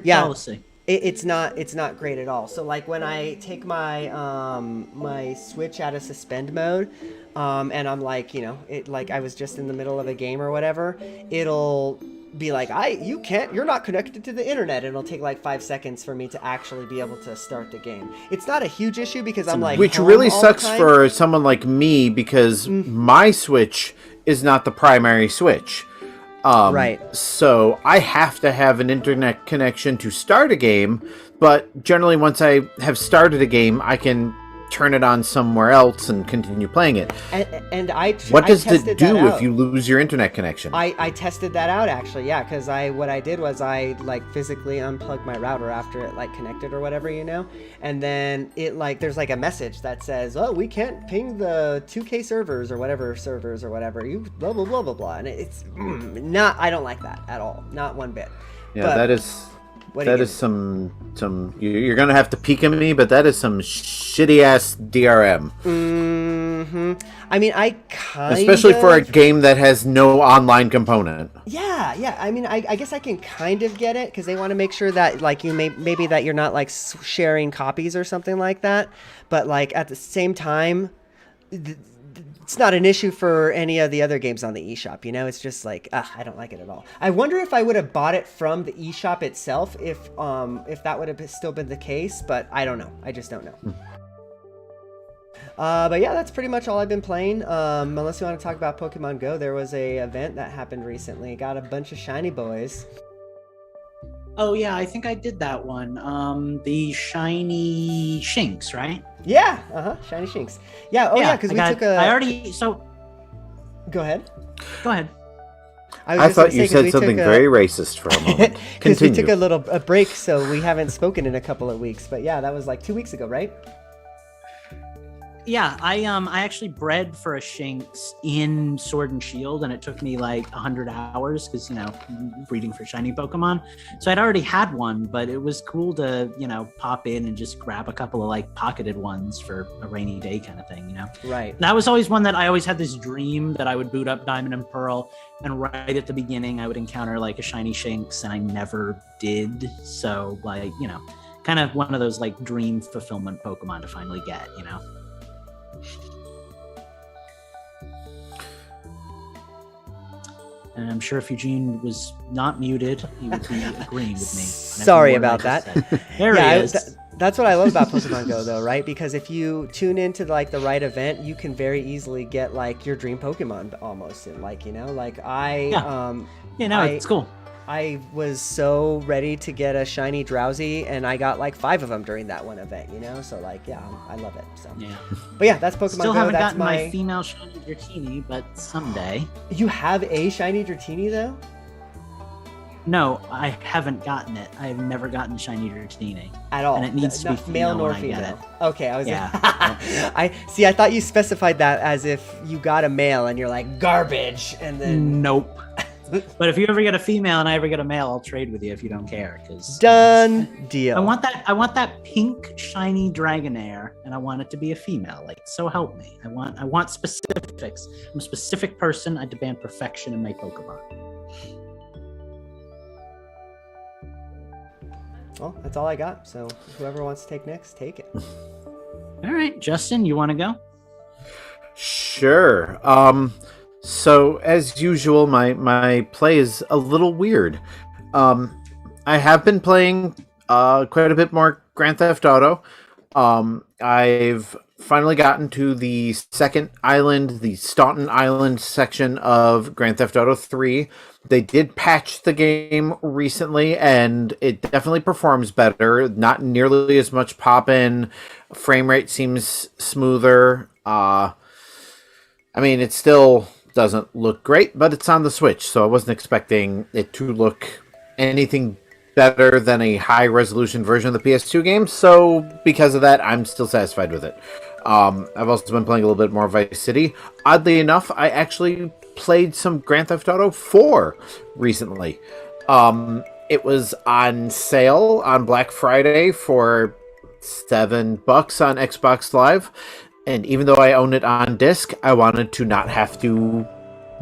Yeah. policy. It's not great at all. So like when I take my my Switch out of suspend mode, and I'm like, I was just in the middle of a game or whatever, it'll be like, you're not connected to the internet, and it'll take like 5 seconds for me to actually be able to start the game. It's not a huge issue because I'm like, which really sucks for someone like me because my Switch is not the primary Switch. Right. So I have to have an internet connection to start a game, but generally once I have started a game, I can turn it on somewhere else and continue playing it. And what does it do if you lose your internet connection? I tested that out actually, yeah, because what I did was I like physically unplugged my router after it like connected or whatever, and then it like there's like a message that says, oh, we can't ping the 2K servers or whatever you blah blah blah blah blah, and it's not. I don't like that at all, not one bit. Yeah, but, that is some you're gonna have to peek at me, but that is some shitty ass DRM. Mm-hmm. I mean, especially for a game that has no online component. Yeah. I mean, I guess I can kind of get it because they want to make sure that like maybe that you're not like sharing copies or something like that. But like at the same time, it's not an issue for any of the other games on the eShop, It's just like, I don't like it at all. I wonder if I would have bought it from the eShop itself if that would have still been the case, but I don't know. I just don't know. But yeah, that's pretty much all I've been playing. Unless you want to talk about Pokemon Go, there was a event that happened recently. Got a bunch of shiny boys. Oh yeah, I think I did that one. The shiny Shinx, right? Yeah, shiny Shinx. Yeah, because we took a... I already... So... Go ahead. Go ahead. I thought you said something very racist for a moment. Because we took a break, so we haven't spoken in a couple of weeks. But yeah, that was like 2 weeks ago, right? Yeah, I actually bred for a Shinx in Sword and Shield, and it took me like 100 hours because, breeding for shiny Pokemon. So I'd already had one, but it was cool to, pop in and just grab a couple of like pocketed ones for a rainy day kind of thing, Right. That was always one that I always had this dream that I would boot up Diamond and Pearl, and right at the beginning I would encounter like a shiny Shinx, and I never did. So like, kind of one of those like dream fulfillment Pokemon to finally get, And I'm sure if Eugene was not muted, he would be agreeing with me. Sorry about that. There he is. That's what I love about Pokemon Go, though, right? Because if you tune into like the right event, you can very easily get like your dream Pokemon almost, and like it's cool. I was so ready to get a shiny Drowsy, and I got like 5 of them during that one event, So like, yeah, I love it. So yeah, but yeah, that's Pokemon Go. Still haven't that's gotten my female shiny Dratini, but someday. You have a shiny Dratini though? No, I haven't gotten it. I've never gotten shiny Dratini at all, and it needs to be male nor when female. I get it. Okay, I was. Yeah. I thought you specified that as if you got a male and you're like garbage, and then nope. But if you ever get a female and I ever get a male, I'll trade with you if you don't care. Cause done deal. I want that pink shiny Dragonair, and I want it to be a female. Like, so help me. I want specifics. I'm a specific person. I demand perfection in my Pokemon. Well, that's all I got. So whoever wants to take next, take it. All right, Justin, you want to go? Sure. So, as usual, my play is a little weird. I have been playing quite a bit more Grand Theft Auto. I've finally gotten to the second island, the Staunton Island section of Grand Theft Auto 3. They did patch the game recently, and it definitely performs better. Not nearly as much pop-in. Frame rate seems smoother. I mean, it still doesn't look great, but it's on the Switch, so I wasn't expecting it to look anything better than a high-resolution version of the PS2 game, so because of that, I'm still satisfied with it. I've also been playing a little bit more Vice City. Oddly enough, I actually played some Grand Theft Auto 4 recently. It was on sale on Black Friday for $7 on Xbox Live, and even though I own it on disc, I wanted to not have to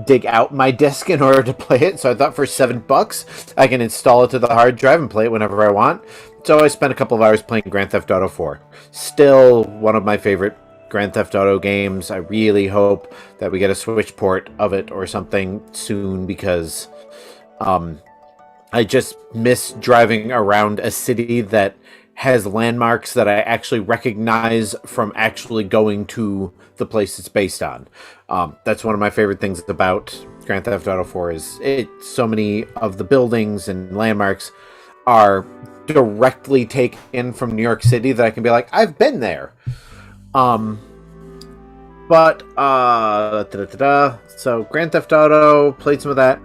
dig out my disc in order to play it, so I thought for $7 I can install it to the hard drive and play it whenever I want. So I spent a couple of hours playing Grand Theft Auto 4. Still one of my favorite Grand Theft Auto games. I really hope that we get a Switch port of it or something soon, because I just miss driving around a city that has landmarks that I actually recognize from actually going to the place it's based on. That's one of my favorite things about Grand Theft Auto 4 is so many of the buildings and landmarks are directly taken from New York City that I can be like, I've been there. So Grand Theft Auto, played some of that.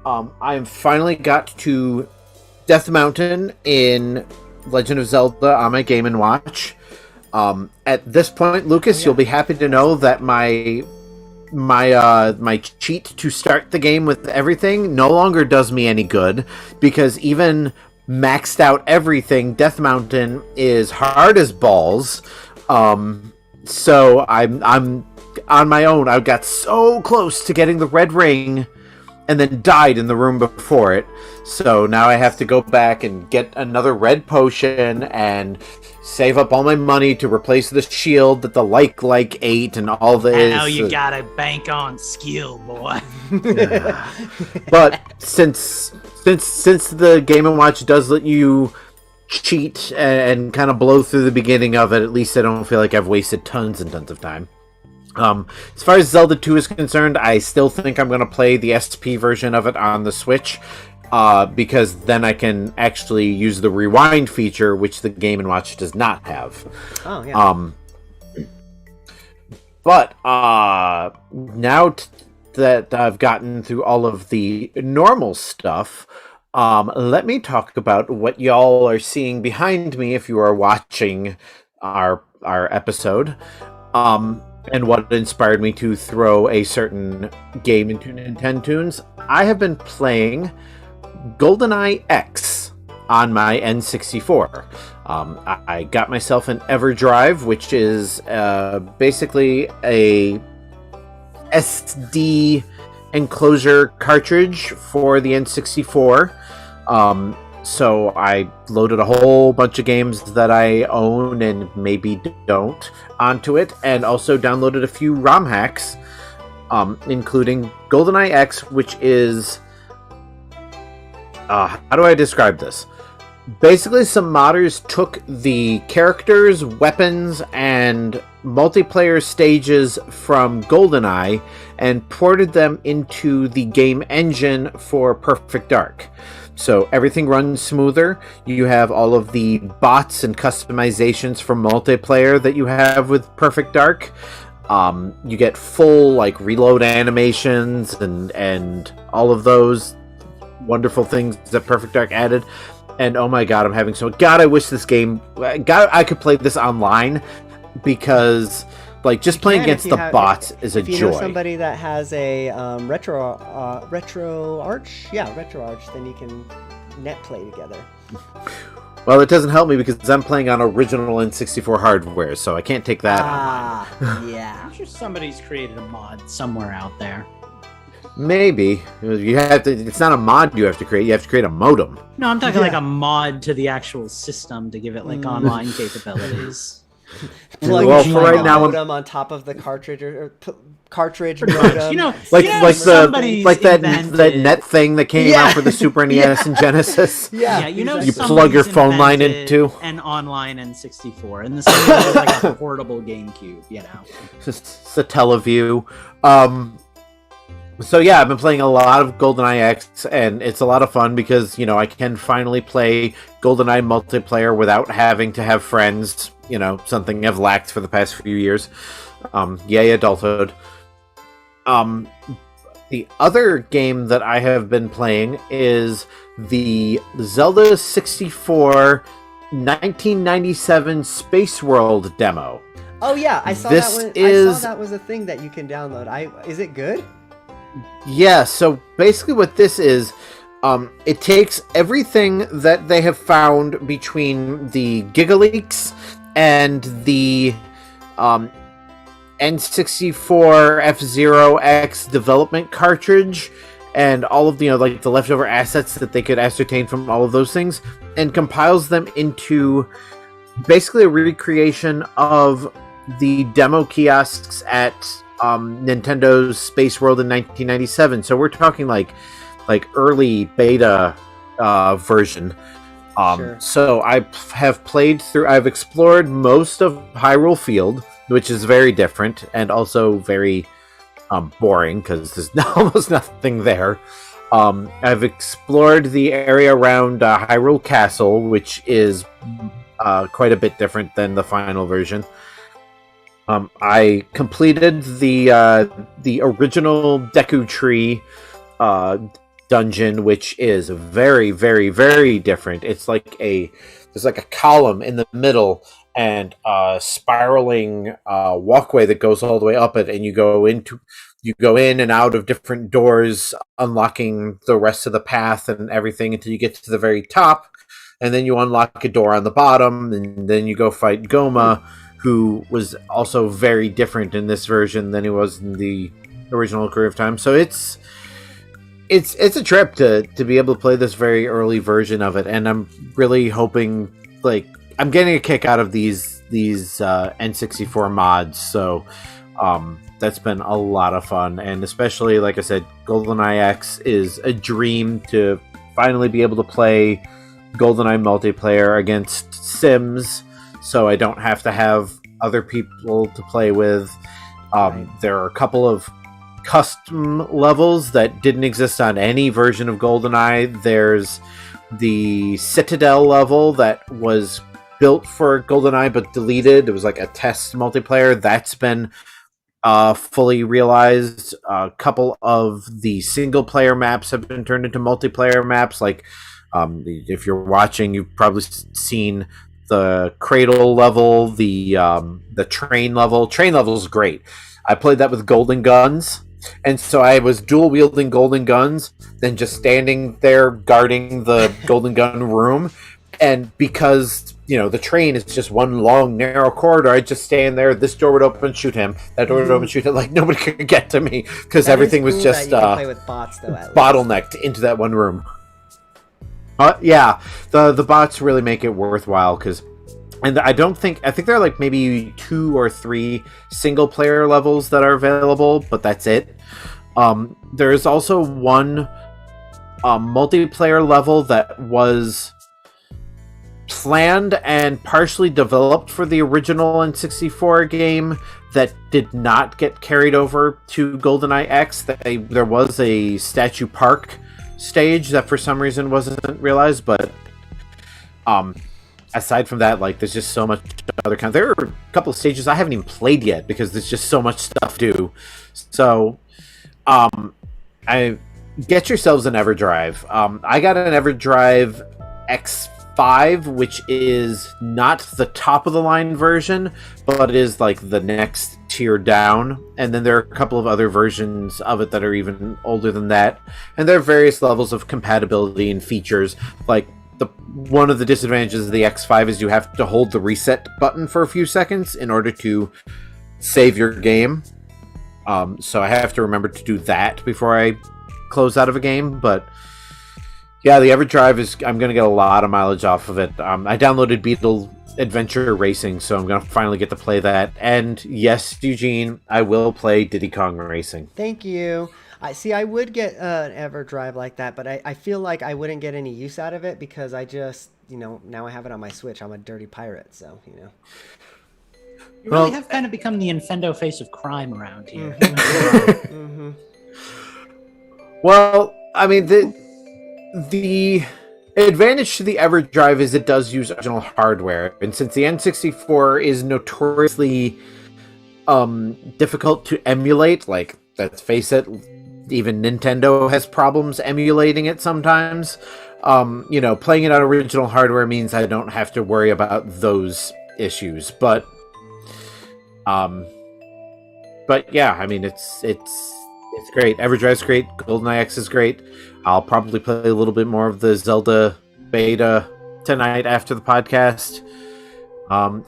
I finally got to Death Mountain in Legend of Zelda on my Game & Watch. At this point, Lucas, you'll be happy to know that my cheat to start the game with everything no longer does me any good, because even maxed out everything, Death Mountain is hard as balls. So I'm on my own. I got so close to getting the red ring and then died in the room before it. So now I have to go back and get another red potion and save up all my money to replace the shield that the like ate and all this. Now you gotta bank on skill, boy. But since the Game & Watch does let you cheat and kind of blow through the beginning of it, at least I don't feel like I've wasted tons and tons of time. As far as Zelda 2 is concerned, I still think I'm going to play the SP version of it on the Switch, because then I can actually use the rewind feature, which the Game & Watch does not have. Oh, yeah. But now that I've gotten through all of the normal stuff, let me talk about what y'all are seeing behind me if you are watching our episode. And what inspired me to throw a certain game into Nintendo's. I have been playing GoldenEye X on my N64. I got myself an EverDrive, which is basically a SD enclosure cartridge for the N64. So I loaded a whole bunch of games that I own and maybe don't onto it, and also downloaded a few ROM hacks, including GoldenEye X, which is... how do I describe this? Basically, some modders took the characters, weapons, and multiplayer stages from GoldenEye and ported them into the game engine for Perfect Dark. So everything runs smoother. You have all of the bots and customizations for multiplayer that you have with Perfect Dark. You get full reload animations and all of those wonderful things that Perfect Dark added. And oh my god, I'm having so... God, I wish this game... God, I could play this online, because just playing against the bots is a joy. If you know somebody that has a retro arch, then you can net play together. Well, it doesn't help me because I'm playing on original N64 hardware, so I can't take that online. Yeah. I'm sure somebody's created a mod somewhere out there. Maybe. You have to. It's not a mod you have to create. You have to create a modem. No, I'm talking a mod to the actual system to give it online capabilities. Plug well, for right now, modem on top of the cartridge, or cartridge Pretty much. modem. Somebody's that invented- net thing that came out for the Super NES and Genesis. Yeah, exactly. You plug your somebody's phone line invented into. an online N64, and the same way as like a portable GameCube. It's the Teleview. So yeah, I've been playing a lot of GoldenEye X, and it's a lot of fun because, I can finally play GoldenEye multiplayer without having to have friends, something I've lacked for the past few years. Yay, adulthood. The other game that I have been playing is the Zelda 64 1997 Space World demo. Oh yeah, I saw This that one. is- I saw that was a thing that you can download. Is it good? Yeah, so basically what this is, it takes everything that they have found between the GigaLeaks and the N64 F-Zero X development cartridge and all of the leftover assets that they could ascertain from all of those things, and compiles them into basically a recreation of the demo kiosks at Nintendo's Space World in 1997. So we're talking like early beta version. Sure. So I have I've explored most of Hyrule Field, which is very different and also very boring because there's almost nothing there. I've explored the area around Hyrule Castle, which is quite a bit different than the final version. I completed the original Deku Tree dungeon, which is very, very, very different. It's there's like a column in the middle and a spiraling walkway that goes all the way up it, and you go in and out of different doors, unlocking the rest of the path and everything until you get to the very top, and then you unlock a door on the bottom, and then you go fight Goma, who was also very different in this version than he was in the original Ocarina of Time. So it's a trip to be able to play this very early version of it, and I'm really hoping, I'm getting a kick out of these N64 mods. So that's been a lot of fun, and especially, like I said, GoldenEye X is a dream to finally be able to play GoldenEye multiplayer against Sims, so I don't have to have other people to play with. Right. There are a couple of custom levels that didn't exist on any version of GoldenEye. There's the Citadel level that was built for GoldenEye but deleted. It was like a test multiplayer. That's been fully realized. A couple of the single player maps have been turned into multiplayer maps. If you're watching, you've probably seen the Cradle level, the train level. Train level is great. I played that with golden guns, and so I was dual wielding golden guns, then just standing there guarding the golden gun room. And because the train is just one long narrow corridor, I just stand there. This door would open, shoot him. That door would open, shoot him. Nobody could get to me because everything was just that you can play with bots, though, at least. bottlenecked into that one room. Yeah, the bots really make it worthwhile and I think there are maybe 2 or 3 single player levels that are available, but that's it. There's also one multiplayer level that was planned and partially developed for the original N64 game that did not get carried over to GoldenEye X. There was a Statue Park stage that for some reason wasn't realized, but aside from that, there's just so much other kind. There are a couple of stages I haven't even played yet because there's just so much stuff to do. So I get yourselves an EverDrive. I got an EverDrive X5, which is not the top of the line version, but it is the next tier down. And then there are a couple of other versions of it that are even older than that. And there are various levels of compatibility and features. One of the disadvantages of the X5 is you have to hold the reset button for a few seconds in order to save your game. So I have to remember to do that before I close out of a game. But yeah, the EverDrive I'm going to get a lot of mileage off of it. I downloaded adventure racing, so I'm gonna finally get to play that. And yes, Eugene, I will play Diddy Kong Racing. Thank you. I would get an EverDrive like that, but I feel like I wouldn't get any use out of it because I just, now I have it on my Switch. I'm a dirty pirate, so, You really have kind of become the Infendo face of crime around here. Mm-hmm. Well, I mean, the advantage to the EverDrive is it does use original hardware, and since the N64 is notoriously difficult to emulate, like, let's face it, even Nintendo has problems emulating it sometimes. Playing it on original hardware means I don't have to worry about those issues. But yeah, I mean, it's great. EverDrive's great. GoldenEye X is great. I'll probably play a little bit more of the Zelda beta tonight after the podcast.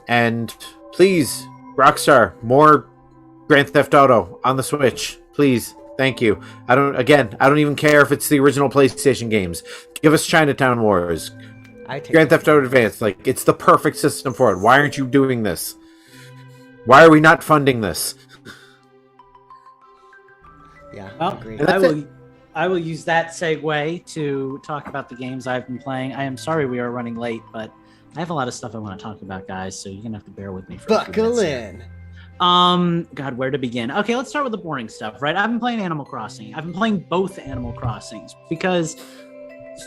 And please, Rockstar, more Grand Theft Auto on the Switch, please. Thank you. I don't even care if it's the original PlayStation games. Give us Chinatown Wars. Grand Theft Auto Advance. Like, it's the perfect system for it. Why aren't you doing this? Why are we not funding this? Yeah, well, agreed. I will use that segue to talk about the games I've been playing. I am sorry we are running late, but I have a lot of stuff I want to talk about, guys, so you're going to have to bear with me for a few Buckle minutes. in. God, where to begin? Okay, let's start with the boring stuff, right? I've been playing Animal Crossing. I've been playing both Animal Crossings because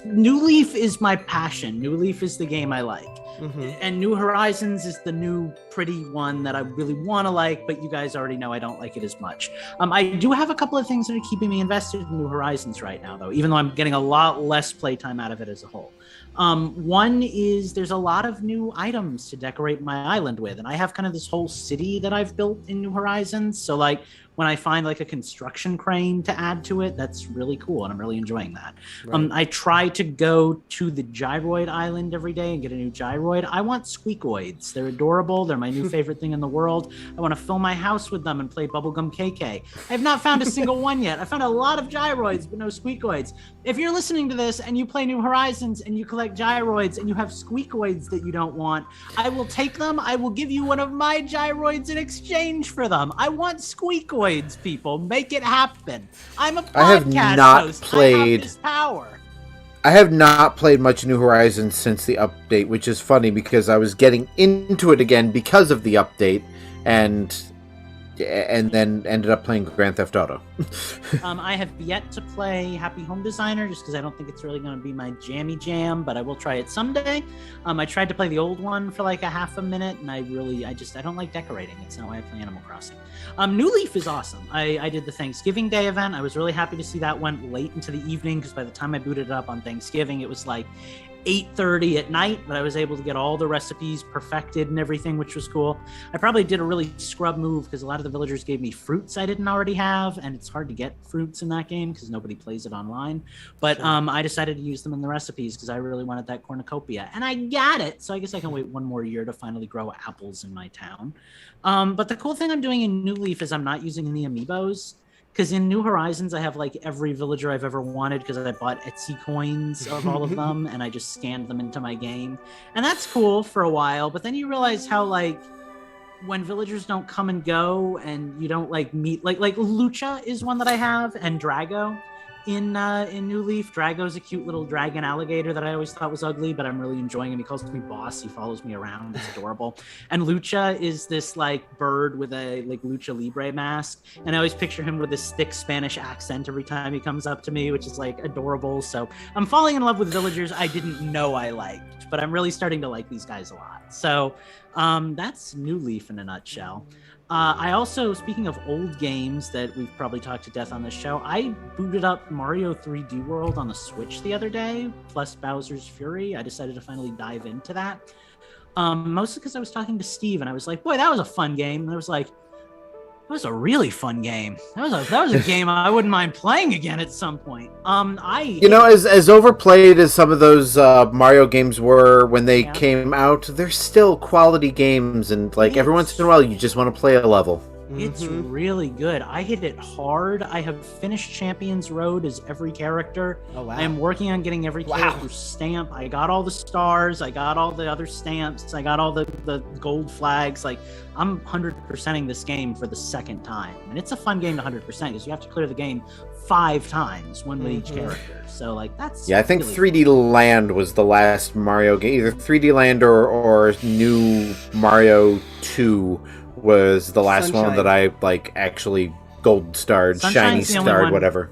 New Leaf is my passion. New Leaf is the game I like. Mm-hmm. And New Horizons is the new pretty one that I really want to like, but you guys already know I don't like it as much. I do have a couple of things that are keeping me invested in New Horizons right now, though, even though I'm getting a lot less playtime out of it as a whole. One is there's a lot of new items to decorate my island with, and I have kind of this whole city that I've built in New Horizons. So like when I find like a construction crane to add to it, that's really cool, and I'm really enjoying that. Right. I try to go to the gyroid island every day and get a new gyroid. I want squeakoids. They're adorable. They're my new favorite thing in the world. I want to fill my house with them and play bubblegum KK. I have not found a single one yet. I found a lot of gyroids, but no squeakoids. If you're listening to this and you play New Horizons and you collect gyroids and you have squeakoids that you don't want, I will take them. I will give you one of my gyroids in exchange for them. I want squeakoids, people. Make it happen. I'm a podcast host. I have this power. I have not played much New Horizons since the update, which is funny because I was getting into it again because of the update, and then ended up playing Grand Theft Auto. I have yet to play Happy Home Designer just because I don't think it's really going to be my jammy jam, but I will try it someday. I tried to play the old one for like a half a minute, and I don't like decorating. It's not why I play Animal Crossing. New Leaf is awesome. I did the Thanksgiving Day event. I was really happy to see that went late into the evening because by the time I booted it up on Thanksgiving, it was like 8:30 at night, but I was able to get all the recipes perfected and everything, which was cool. I probably did a really scrub move because a lot of the villagers gave me fruits I didn't already have, and it's hard to get fruits in that game because nobody plays it online. But sure. I decided to use them in the recipes because I really wanted that cornucopia, and I got it. So I guess I can wait one more year to finally grow apples in my town. But the cool thing I'm doing in New Leaf is I'm not using any amiibos. Because in New Horizons, I have like every villager I've ever wanted because I bought Etsy coins of all of them and I just scanned them into my game. And that's cool for a while, but then you realize how like when villagers don't come and go and you don't like meet, like Lucha is one that I have, and Drago in New Leaf. Drago's a cute little dragon alligator that I always thought was ugly, but I'm really enjoying him. He calls me boss. He follows me around. It's adorable. And Lucha is this like bird with a like Lucha Libre mask, and I always picture him with this thick Spanish accent every time he comes up to me, which is like adorable. So I'm falling in love with villagers I didn't know I liked, but I'm really starting to like these guys a lot. So that's New Leaf in a nutshell. I also, speaking of old games that we've probably talked to death on this show, I booted up Mario 3D World on the Switch the other day, plus Bowser's Fury. I decided to finally dive into that. Mostly because I was talking to Steve, and I was like, boy, that was a fun game. And I was like, that was a really fun game. That was a game I wouldn't mind playing again at some point. As overplayed as some of those Mario games were when they came out, they're still quality games, and like every once in a while, you just want to play a level. It's really good. I hit it hard. I have finished Champions Road as every character. Oh, wow. I am working on getting every Wow. character stamp. I got all the stars. I got all the other stamps. I got all the gold flags. Like, I'm 100%ing this game for the second time. And it's a fun game to 100% because you have to clear the game 5 times, one with each character. So, like, that's Yeah, I think really 3D Land was the last Mario game. Either 3D Land or New Mario 2 was the last one that I like actually gold starred, shiny starred, whatever.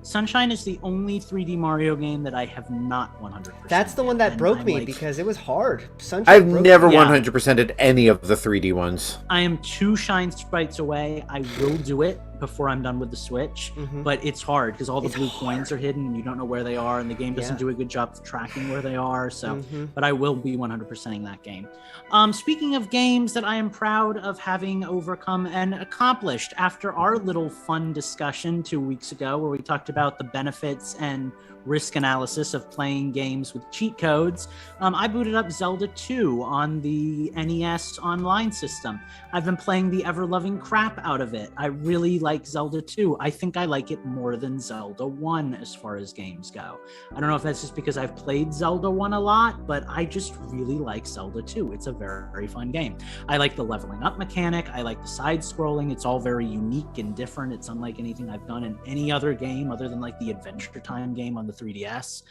Sunshine is the only 3D Mario game that I have not 100%. That's the one that broke me because it was hard. Sunshine I've never 100%ed any of the 3D ones. I am 2 shine sprites away. I will do it before I'm done with the Switch, but it's hard because all the blue coins are hidden and you don't know where they are, and the game doesn't do a good job of tracking where they are. So, but I will be 100%ing that game. Speaking of games that I am proud of having overcome and accomplished, after our little fun discussion 2 weeks ago where we talked about the benefits and risk analysis of playing games with cheat codes, I booted up Zelda 2 on the NES online system. I've been playing the ever-loving crap out of it. I really like Zelda 2. I think I like it more than Zelda 1 as far as games go. I don't know if that's just because I've played Zelda 1 a lot, but I just really like Zelda 2. It's a very, very fun game. I like the leveling up mechanic. I like the side-scrolling. It's all very unique and different. It's unlike anything I've done in any other game other than like the Adventure Time game on the 3DS.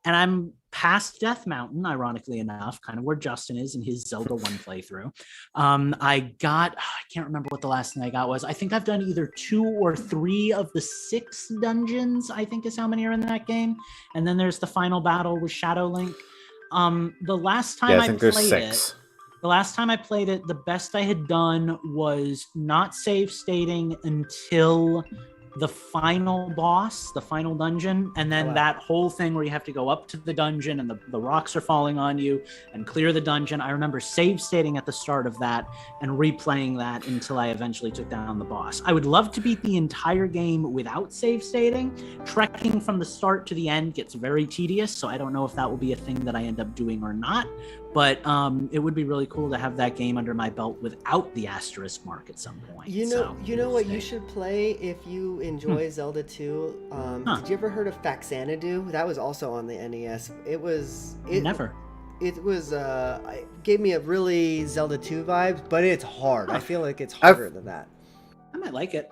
And I'm past Death Mountain, ironically enough, kind of where Justin is in his Zelda 1 playthrough. I can't remember what the last thing I got was. I think I've done either 2 or 3 of the 6 dungeons, I think is how many are in that game. And then there's the final battle with Shadow Link. The last time I played it, the best I had done was not save stating until the final boss, the final dungeon, and then that whole thing where you have to go up to the dungeon and the rocks are falling on you and clear the dungeon. I remember save stating at the start of that and replaying that until I eventually took down the boss. I would love to beat the entire game without save stating. Trekking from the start to the end gets very tedious, so I don't know if that will be a thing that I end up doing or not. But it would be really cool to have that game under my belt without the asterisk mark at some point. You know what you should play if you enjoy Zelda 2? Did you ever heard of Faxanadu? That was also on the NES. It gave me a really Zelda 2 vibes, but it's hard. I feel like it's harder than that. I might like it.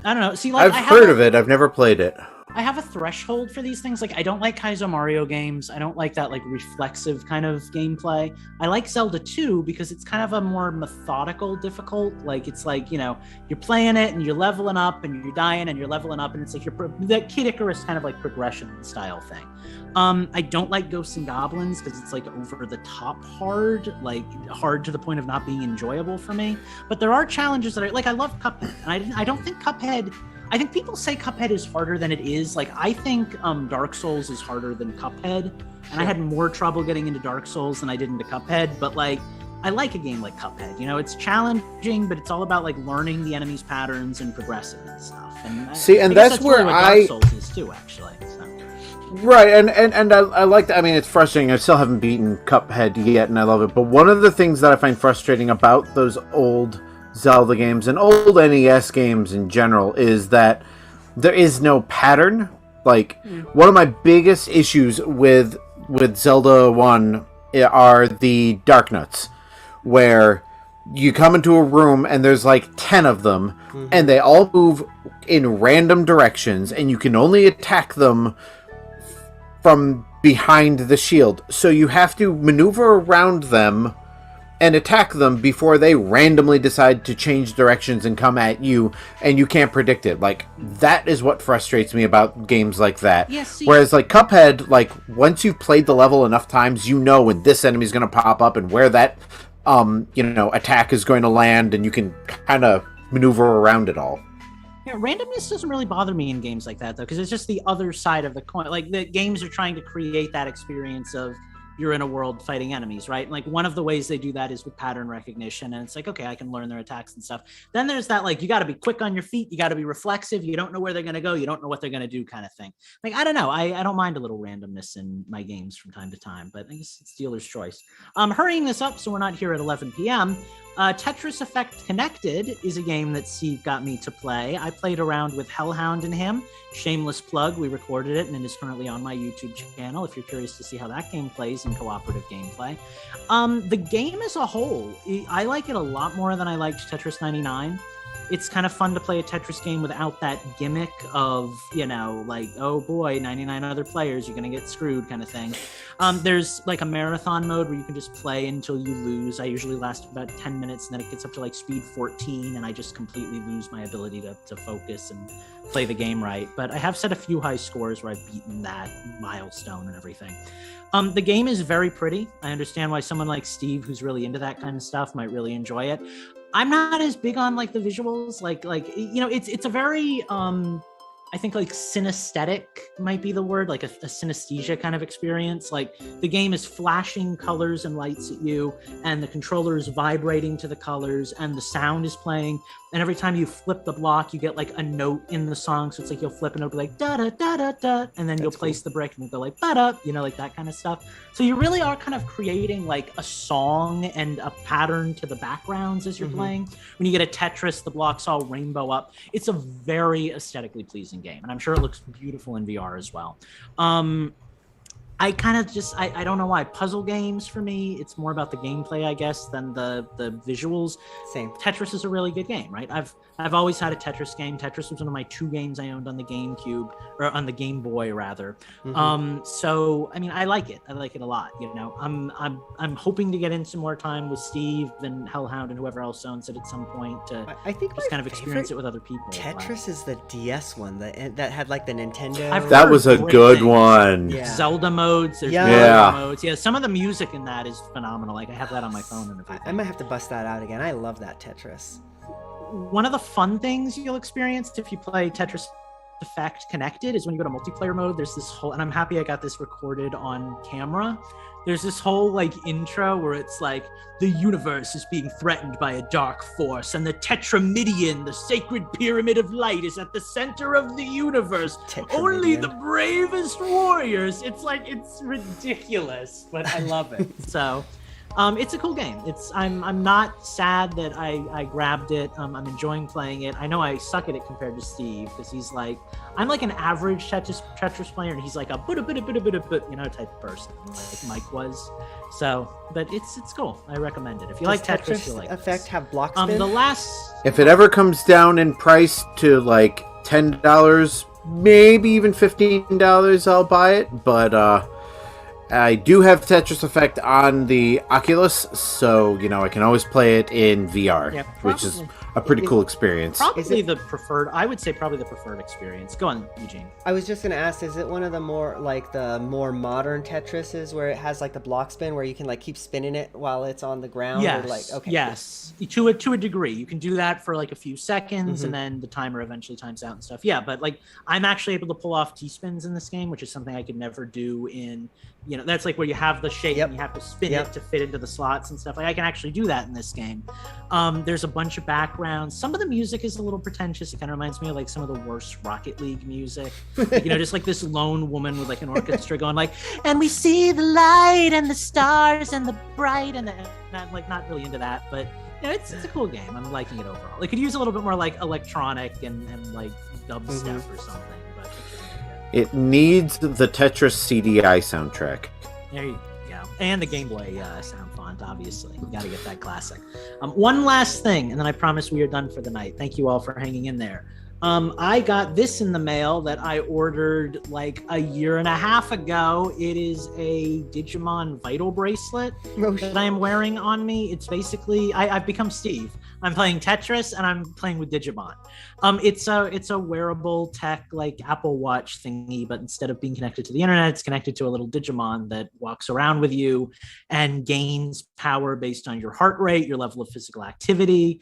I don't know. See, like I've heard of it. I've never played it. I have a threshold for these things. Like, I don't like Kaizo Mario games. I don't like that, like, reflexive kind of gameplay. I like Zelda 2 because it's kind of a more methodical difficult. Like, it's like, you know, you're playing it and you're leveling up and you're dying and you're leveling up, and it's like the Kid Icarus kind of like progression style thing. I don't like Ghosts and Goblins because it's like over the top hard, like hard to the point of not being enjoyable for me. But there are challenges that I love Cuphead, and I don't think Cuphead. I think people say Cuphead is harder than it is. Like, I think Dark Souls is harder than Cuphead, and I had more trouble getting into Dark Souls than I did into Cuphead. But like, I like a game like Cuphead. You know, it's challenging, but it's all about like learning the enemy's patterns and progressing and stuff. And and that's where really what Dark Souls is too, actually. So. Right, and I like that. I mean, it's frustrating. I still haven't beaten Cuphead yet, and I love it. But one of the things that I find frustrating about those old Zelda games and old NES games in general is that there is no pattern. Like, one of my biggest issues with Zelda 1 are the Dark Nuts, where you come into a room and there's like 10 of them, and they all move in random directions, and you can only attack them from behind the shield. So you have to maneuver around them and attack them before they randomly decide to change directions and come at you, and you can't predict it. Like, that is what frustrates me about games like that. Yeah, whereas, like, Cuphead, like, once you've played the level enough times, you know when this enemy's going to pop up and where that, attack is going to land, and you can kind of maneuver around it all. Yeah, randomness doesn't really bother me in games like that, though, because it's just the other side of the coin. Like, the games are trying to create that experience of you're in a world fighting enemies, right? And like, one of the ways they do that is with pattern recognition, and it's like, okay, I can learn their attacks and stuff. Then there's that, like, you got to be quick on your feet, you got to be reflexive, you don't know where they're going to go, you don't know what they're going to do, kind of thing. Like, I don't know, I don't mind a little randomness in my games from time to time, but I guess it's dealer's choice. Hurrying this up so we're not here at 11 p.m. Tetris Effect Connected is a game that Steve got me to play. I played around with Hellhound and him. Shameless plug, we recorded it and it is currently on my YouTube channel if you're curious to see how that game plays in cooperative gameplay. The game as a whole, I like it a lot more than I liked Tetris 99. It's kind of fun to play a Tetris game without that gimmick of, you know, like, oh boy, 99 other players, you're going to get screwed kind of thing. There's like a marathon mode where you can just play until you lose. I usually last about 10 minutes and then it gets up to like speed 14 and I just completely lose my ability to focus and play the game right. But I have set a few high scores where I've beaten that milestone and everything. The game is very pretty. I understand why someone like Steve, who's really into that kind of stuff, might really enjoy it. I'm not as big on like the visuals, like you know, it's a very I think like synesthetic might be the word, like a synesthesia kind of experience. Like the game is flashing colors and lights at you, and the controller is vibrating to the colors, and the sound is playing. And every time you flip the block, you get like a note in the song. So it's like you'll flip and it'll be like da da da da da, and then you'll place the brick and it'll go like ba da, you know, like that kind of stuff. So you really are kind of creating like a song and a pattern to the backgrounds as you're playing. When you get a Tetris, the blocks all rainbow up. It's a very aesthetically pleasing game, and I'm sure it looks beautiful in VR as well. I kind of just, I don't know why. Puzzle games for me, it's more about the gameplay, I guess, than the visuals. Same. Tetris is a really good game, right? I've always had a Tetris game. Tetris was one of my 2 games I owned on the GameCube, or on the Game Boy rather. So I mean, I like it. I like it a lot. You know, I'm hoping to get in some more time with Steve and Hellhound and whoever else owns it at some point to I think just kind of experience it with other people. Tetris is the DS one that had like the Nintendo. That was a good one. Yeah. Zelda modes. There's Yeah. modes. Yeah, some of the music in that is phenomenal. Like I have that on my phone and everything. I might have to bust that out again. I love that Tetris. One of the fun things you'll experience if you play Tetris Effect Connected is when you go to multiplayer mode, there's this whole, and I'm happy I got this recorded on camera. There's this whole like intro where it's like the universe is being threatened by a dark force, and the Tetramidion, the sacred pyramid of light, is at the center of the universe. Only the bravest warriors. It's like, it's ridiculous, but I love it. So it's a cool game. I'm not sad that I grabbed it. I'm enjoying playing it. I know I suck at it compared to Steve, because he's like, I'm like an average Tetris player, and he's like a you know, type of person, like Mike was. So, but it's cool. I recommend it. If you like Tetris, you'll like Effect this. have block spin? If it ever comes down in price to like $10, maybe even $15, I'll buy it. But I do have Tetris Effect on the Oculus, so, you know, I can always play it in VR, which is a pretty cool experience. Probably the preferred, I would say probably the preferred experience. Go on, Eugene. I was just going to ask, is it one of the more, like, the more modern Tetrises where it has, like, the block spin where you can, like, keep spinning it while it's on the ground? Yes, or, like, okay, yes. Cool. To a degree. You can do that for, like, a few seconds, and then the timer eventually times out and stuff. Yeah, but, like, I'm actually able to pull off T-spins in this game, which is something I could never do in, you know, that's like where you have the shape and you have to spin it to fit into the slots and stuff. Like, I can actually do that in this game. There's a bunch of backgrounds. Some of the music is a little pretentious. It kind of reminds me of like some of the worst Rocket League music. Like, you know, just like this lone woman with like an orchestra going like, and we see the light and the stars and the bright and I'm like not really into that, but you know, it's a cool game. I'm liking it overall. It could use a little bit more like electronic and like dubstep or something. But it needs the Tetris CDI soundtrack. there you go. And the Game Boy sound font, obviously. You got to get that classic. One last thing, and then I promise we are done for the night. Thank you all for hanging in there. I got this in the mail that I ordered like a year and a half ago. It is a Digimon Vital bracelet that I am wearing on me. It's basically, I've become Steve. I'm playing Tetris and I'm playing with Digimon. It's a wearable tech like Apple Watch thingy, but instead of being connected to the internet, it's connected to a little Digimon that walks around with you and gains power based on your heart rate, your level of physical activity.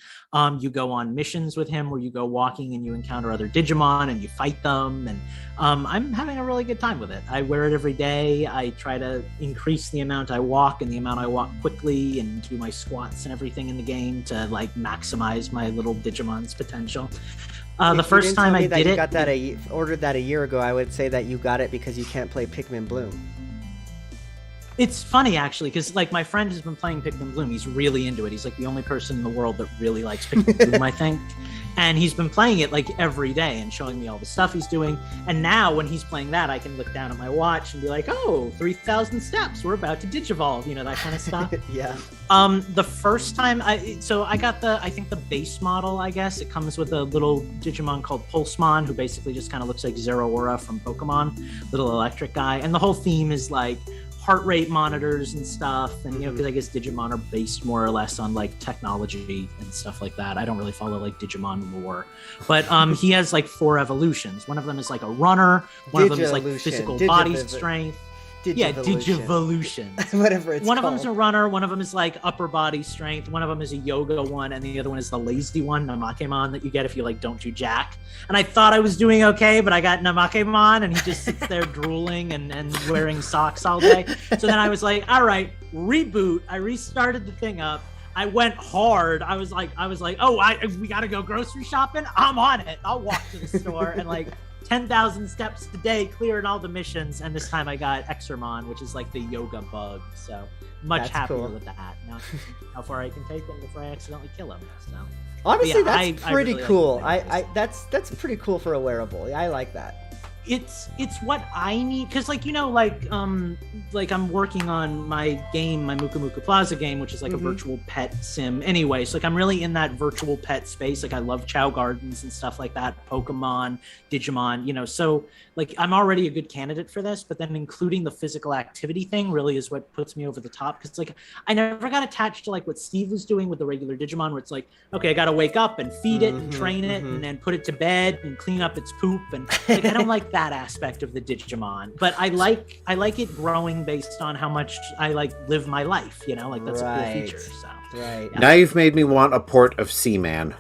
You go on missions with him where you go walking and you encounter other Digimon and you fight them. And I'm having a really good time with it. I wear it every day. I try to increase the amount I walk and the amount I walk quickly and do my squats and everything in the game to like maximize my little Digimon's potential. The first time I did ordered that a year ago, I would say that you got it because you can't play Pikmin Bloom. It's funny actually, because like my friend has been playing Pikmin Bloom. He's really into it. He's like the only person in the world that really likes Pikmin Bloom, I think. And he's been playing it like every day and showing me all the stuff he's doing. And now when he's playing that, I can look down at my watch and be like, oh, 3,000 steps. We're about to Digivolve, you know, that kind of stuff. Yeah. The first time I got I think the base model, I guess. It comes with a little Digimon called Pulsemon, who basically just kind of looks like Zeraora from Pokemon, little electric guy. And the whole theme is like heart rate monitors and stuff, and you know, because I guess Digimon are based more or less on like technology and stuff like that. I don't really follow like Digimon lore, but he has like 4 evolutions. One of them is like a runner. One of them is like physical body strength. Digivolution. Whatever it's One called. of them is a runner. One of them is like upper body strength. One of them is a yoga one, and the other one is the lazy one, Namakemon, that you get if you like don't do jack. And I thought I was doing okay, but I got Namakemon, and he just sits there drooling and wearing socks all day. So then I was like, all right, reboot. I restarted the thing up. I went hard. I was like, oh, we gotta go grocery shopping. I'm on it. I'll walk to the store and like 10,000 steps a day, clearing all the missions, and this time I got Exermon, which is like the yoga bug. So much happier with that. Now, how far I can take him before I accidentally kill him. So honestly, yeah, that's pretty really cool. like That's pretty cool for a wearable. I like that. It's what I need, because like, you know, like I'm working on my game, my Muka Muka Plaza game, which is like a virtual pet sim anyway. So like I'm really in that virtual pet space. Like I love Chow Gardens and stuff like that, Pokemon, Digimon, you know, so like I'm already a good candidate for this, but then including the physical activity thing really is what puts me over the top, because like I never got attached to like what Steve was doing with the regular Digimon, where it's like, okay, I gotta wake up and feed it and train it and then put it to bed and clean up its poop, and like I don't like that aspect of the Digimon, but I like it growing based on how much I like live my life, you know, like that's a cool feature. So right. Yeah. Now you've made me want a port of Seaman.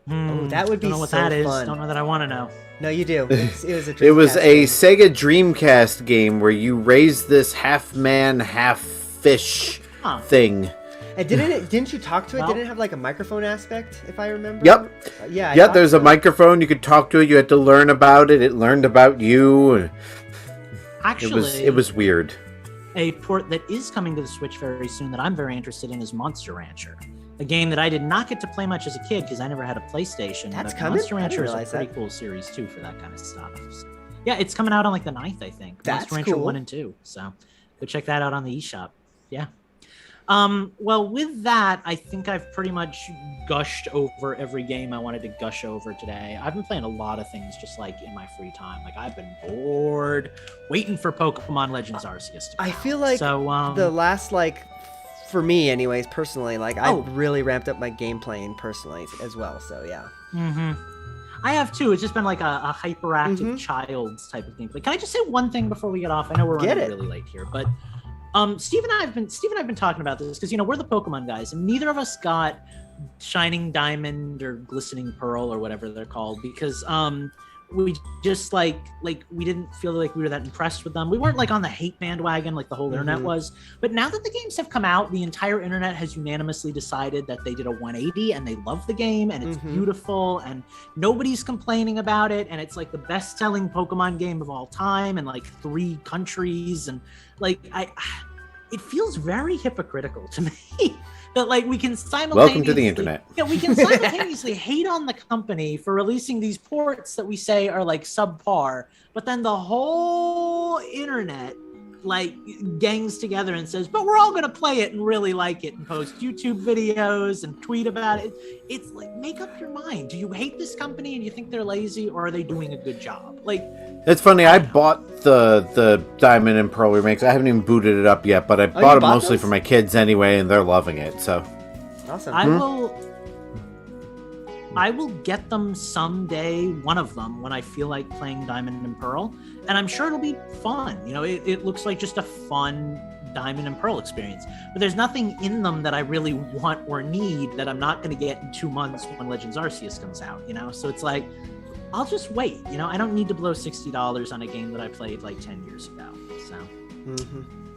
Oh, that would be don't know what so that is. fun. Don't know that I want to know. No, you do. It was a Dreamcast It was a game. Sega Dreamcast game where you raise this half man, half fish thing. And didn't you talk to it? Well, Didn't it have like a microphone aspect, if I remember? Yep. Yeah. I Yeah, thought there's so. a microphone. You could talk to it. You had to learn about it. It learned about you. Actually, It was weird. a port that is coming to the Switch very soon that I'm very interested in is Monster Rancher, a game that I did not get to play much as a kid because I never had a PlayStation. That's but coming? Monster I didn't Rancher is a realize pretty that. cool series too for that kind of stuff. So, yeah, it's coming out on like the 9th, I think. That's Monster Rancher cool. 1 and 2. So go check that out on the eShop. Yeah. Well, with that, I think I've pretty much gushed over every game I wanted to gush over today. I've been playing a lot of things just like in my free time. Like I've been bored waiting for Pokemon Legends Arceus to come I feel like out. the last, like, for me anyways, personally, like I really ramped up my game playing personally as well. So yeah. I have too. It's just been like a hyperactive child's type of gameplay. Can I just say one thing before we get off? I know we're running really late here, but Steve and I have been talking about this because, you know, we're the Pokemon guys, and neither of us got Shining Diamond or Glistening Pearl or whatever they're called because we just like we didn't feel like we were that impressed with them. We weren't like on the hate bandwagon like the whole internet was. But now that the games have come out, the entire internet has unanimously decided that they did a 180 and they love the game and it's beautiful and nobody's complaining about it, and it's like the best-selling Pokemon game of all time in like 3 countries, and like it feels very hypocritical to me. That like we can simultaneously Welcome to the internet. Yeah, we can simultaneously hate on the company for releasing these ports that we say are like subpar, but then the whole internet like gangs together and says, but we're all gonna play it and really like it and post YouTube videos and tweet about it. It's like, make up your mind. Do you hate this company and you think they're lazy, or are they doing a good job? Like, It's funny, I bought the Diamond and Pearl remakes. I haven't even booted it up yet, but I bought them mostly those? for my kids anyway, and they're loving it, so. Awesome. I will get them someday, one of them, when I feel like playing Diamond and Pearl, and I'm sure it'll be fun. You know, it looks like just a fun Diamond and Pearl experience, but there's nothing in them that I really want or need that I'm not going to get in 2 months when Legends Arceus comes out, you know? So it's like, I'll just wait, you know? I don't need to blow $60 on a game that I played like 10 years ago, so.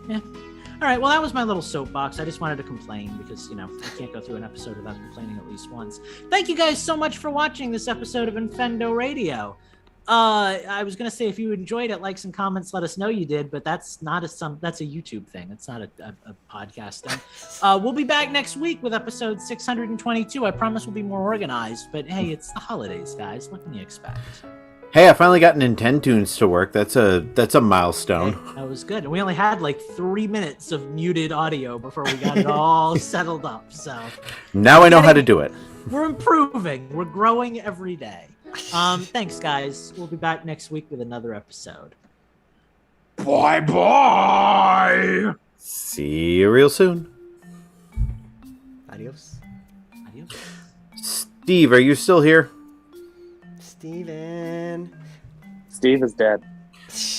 Yeah. All right, well, that was my little soapbox. I just wanted to complain because, you know, I can't go through an episode without complaining at least once. Thank you guys so much for watching this episode of Infendo Radio. I was gonna say if you enjoyed it, likes and comments, let us know you did. But that's not that's a YouTube thing. It's not a podcast thing. We'll be back next week with episode 622. I promise we'll be more organized. But hey, it's the holidays, guys. What can you expect? Hey, I finally got Nintendoons to work. That's a milestone. Hey, that was good. And we only had like 3 minutes of muted audio before we got it all settled up. So now I know how to do it. We're improving. We're growing every day. Thanks, guys. We'll be back next week with another episode. Bye-bye! See you real soon. Adios. Adios. Steve, are you still here? Steven. Steve is dead.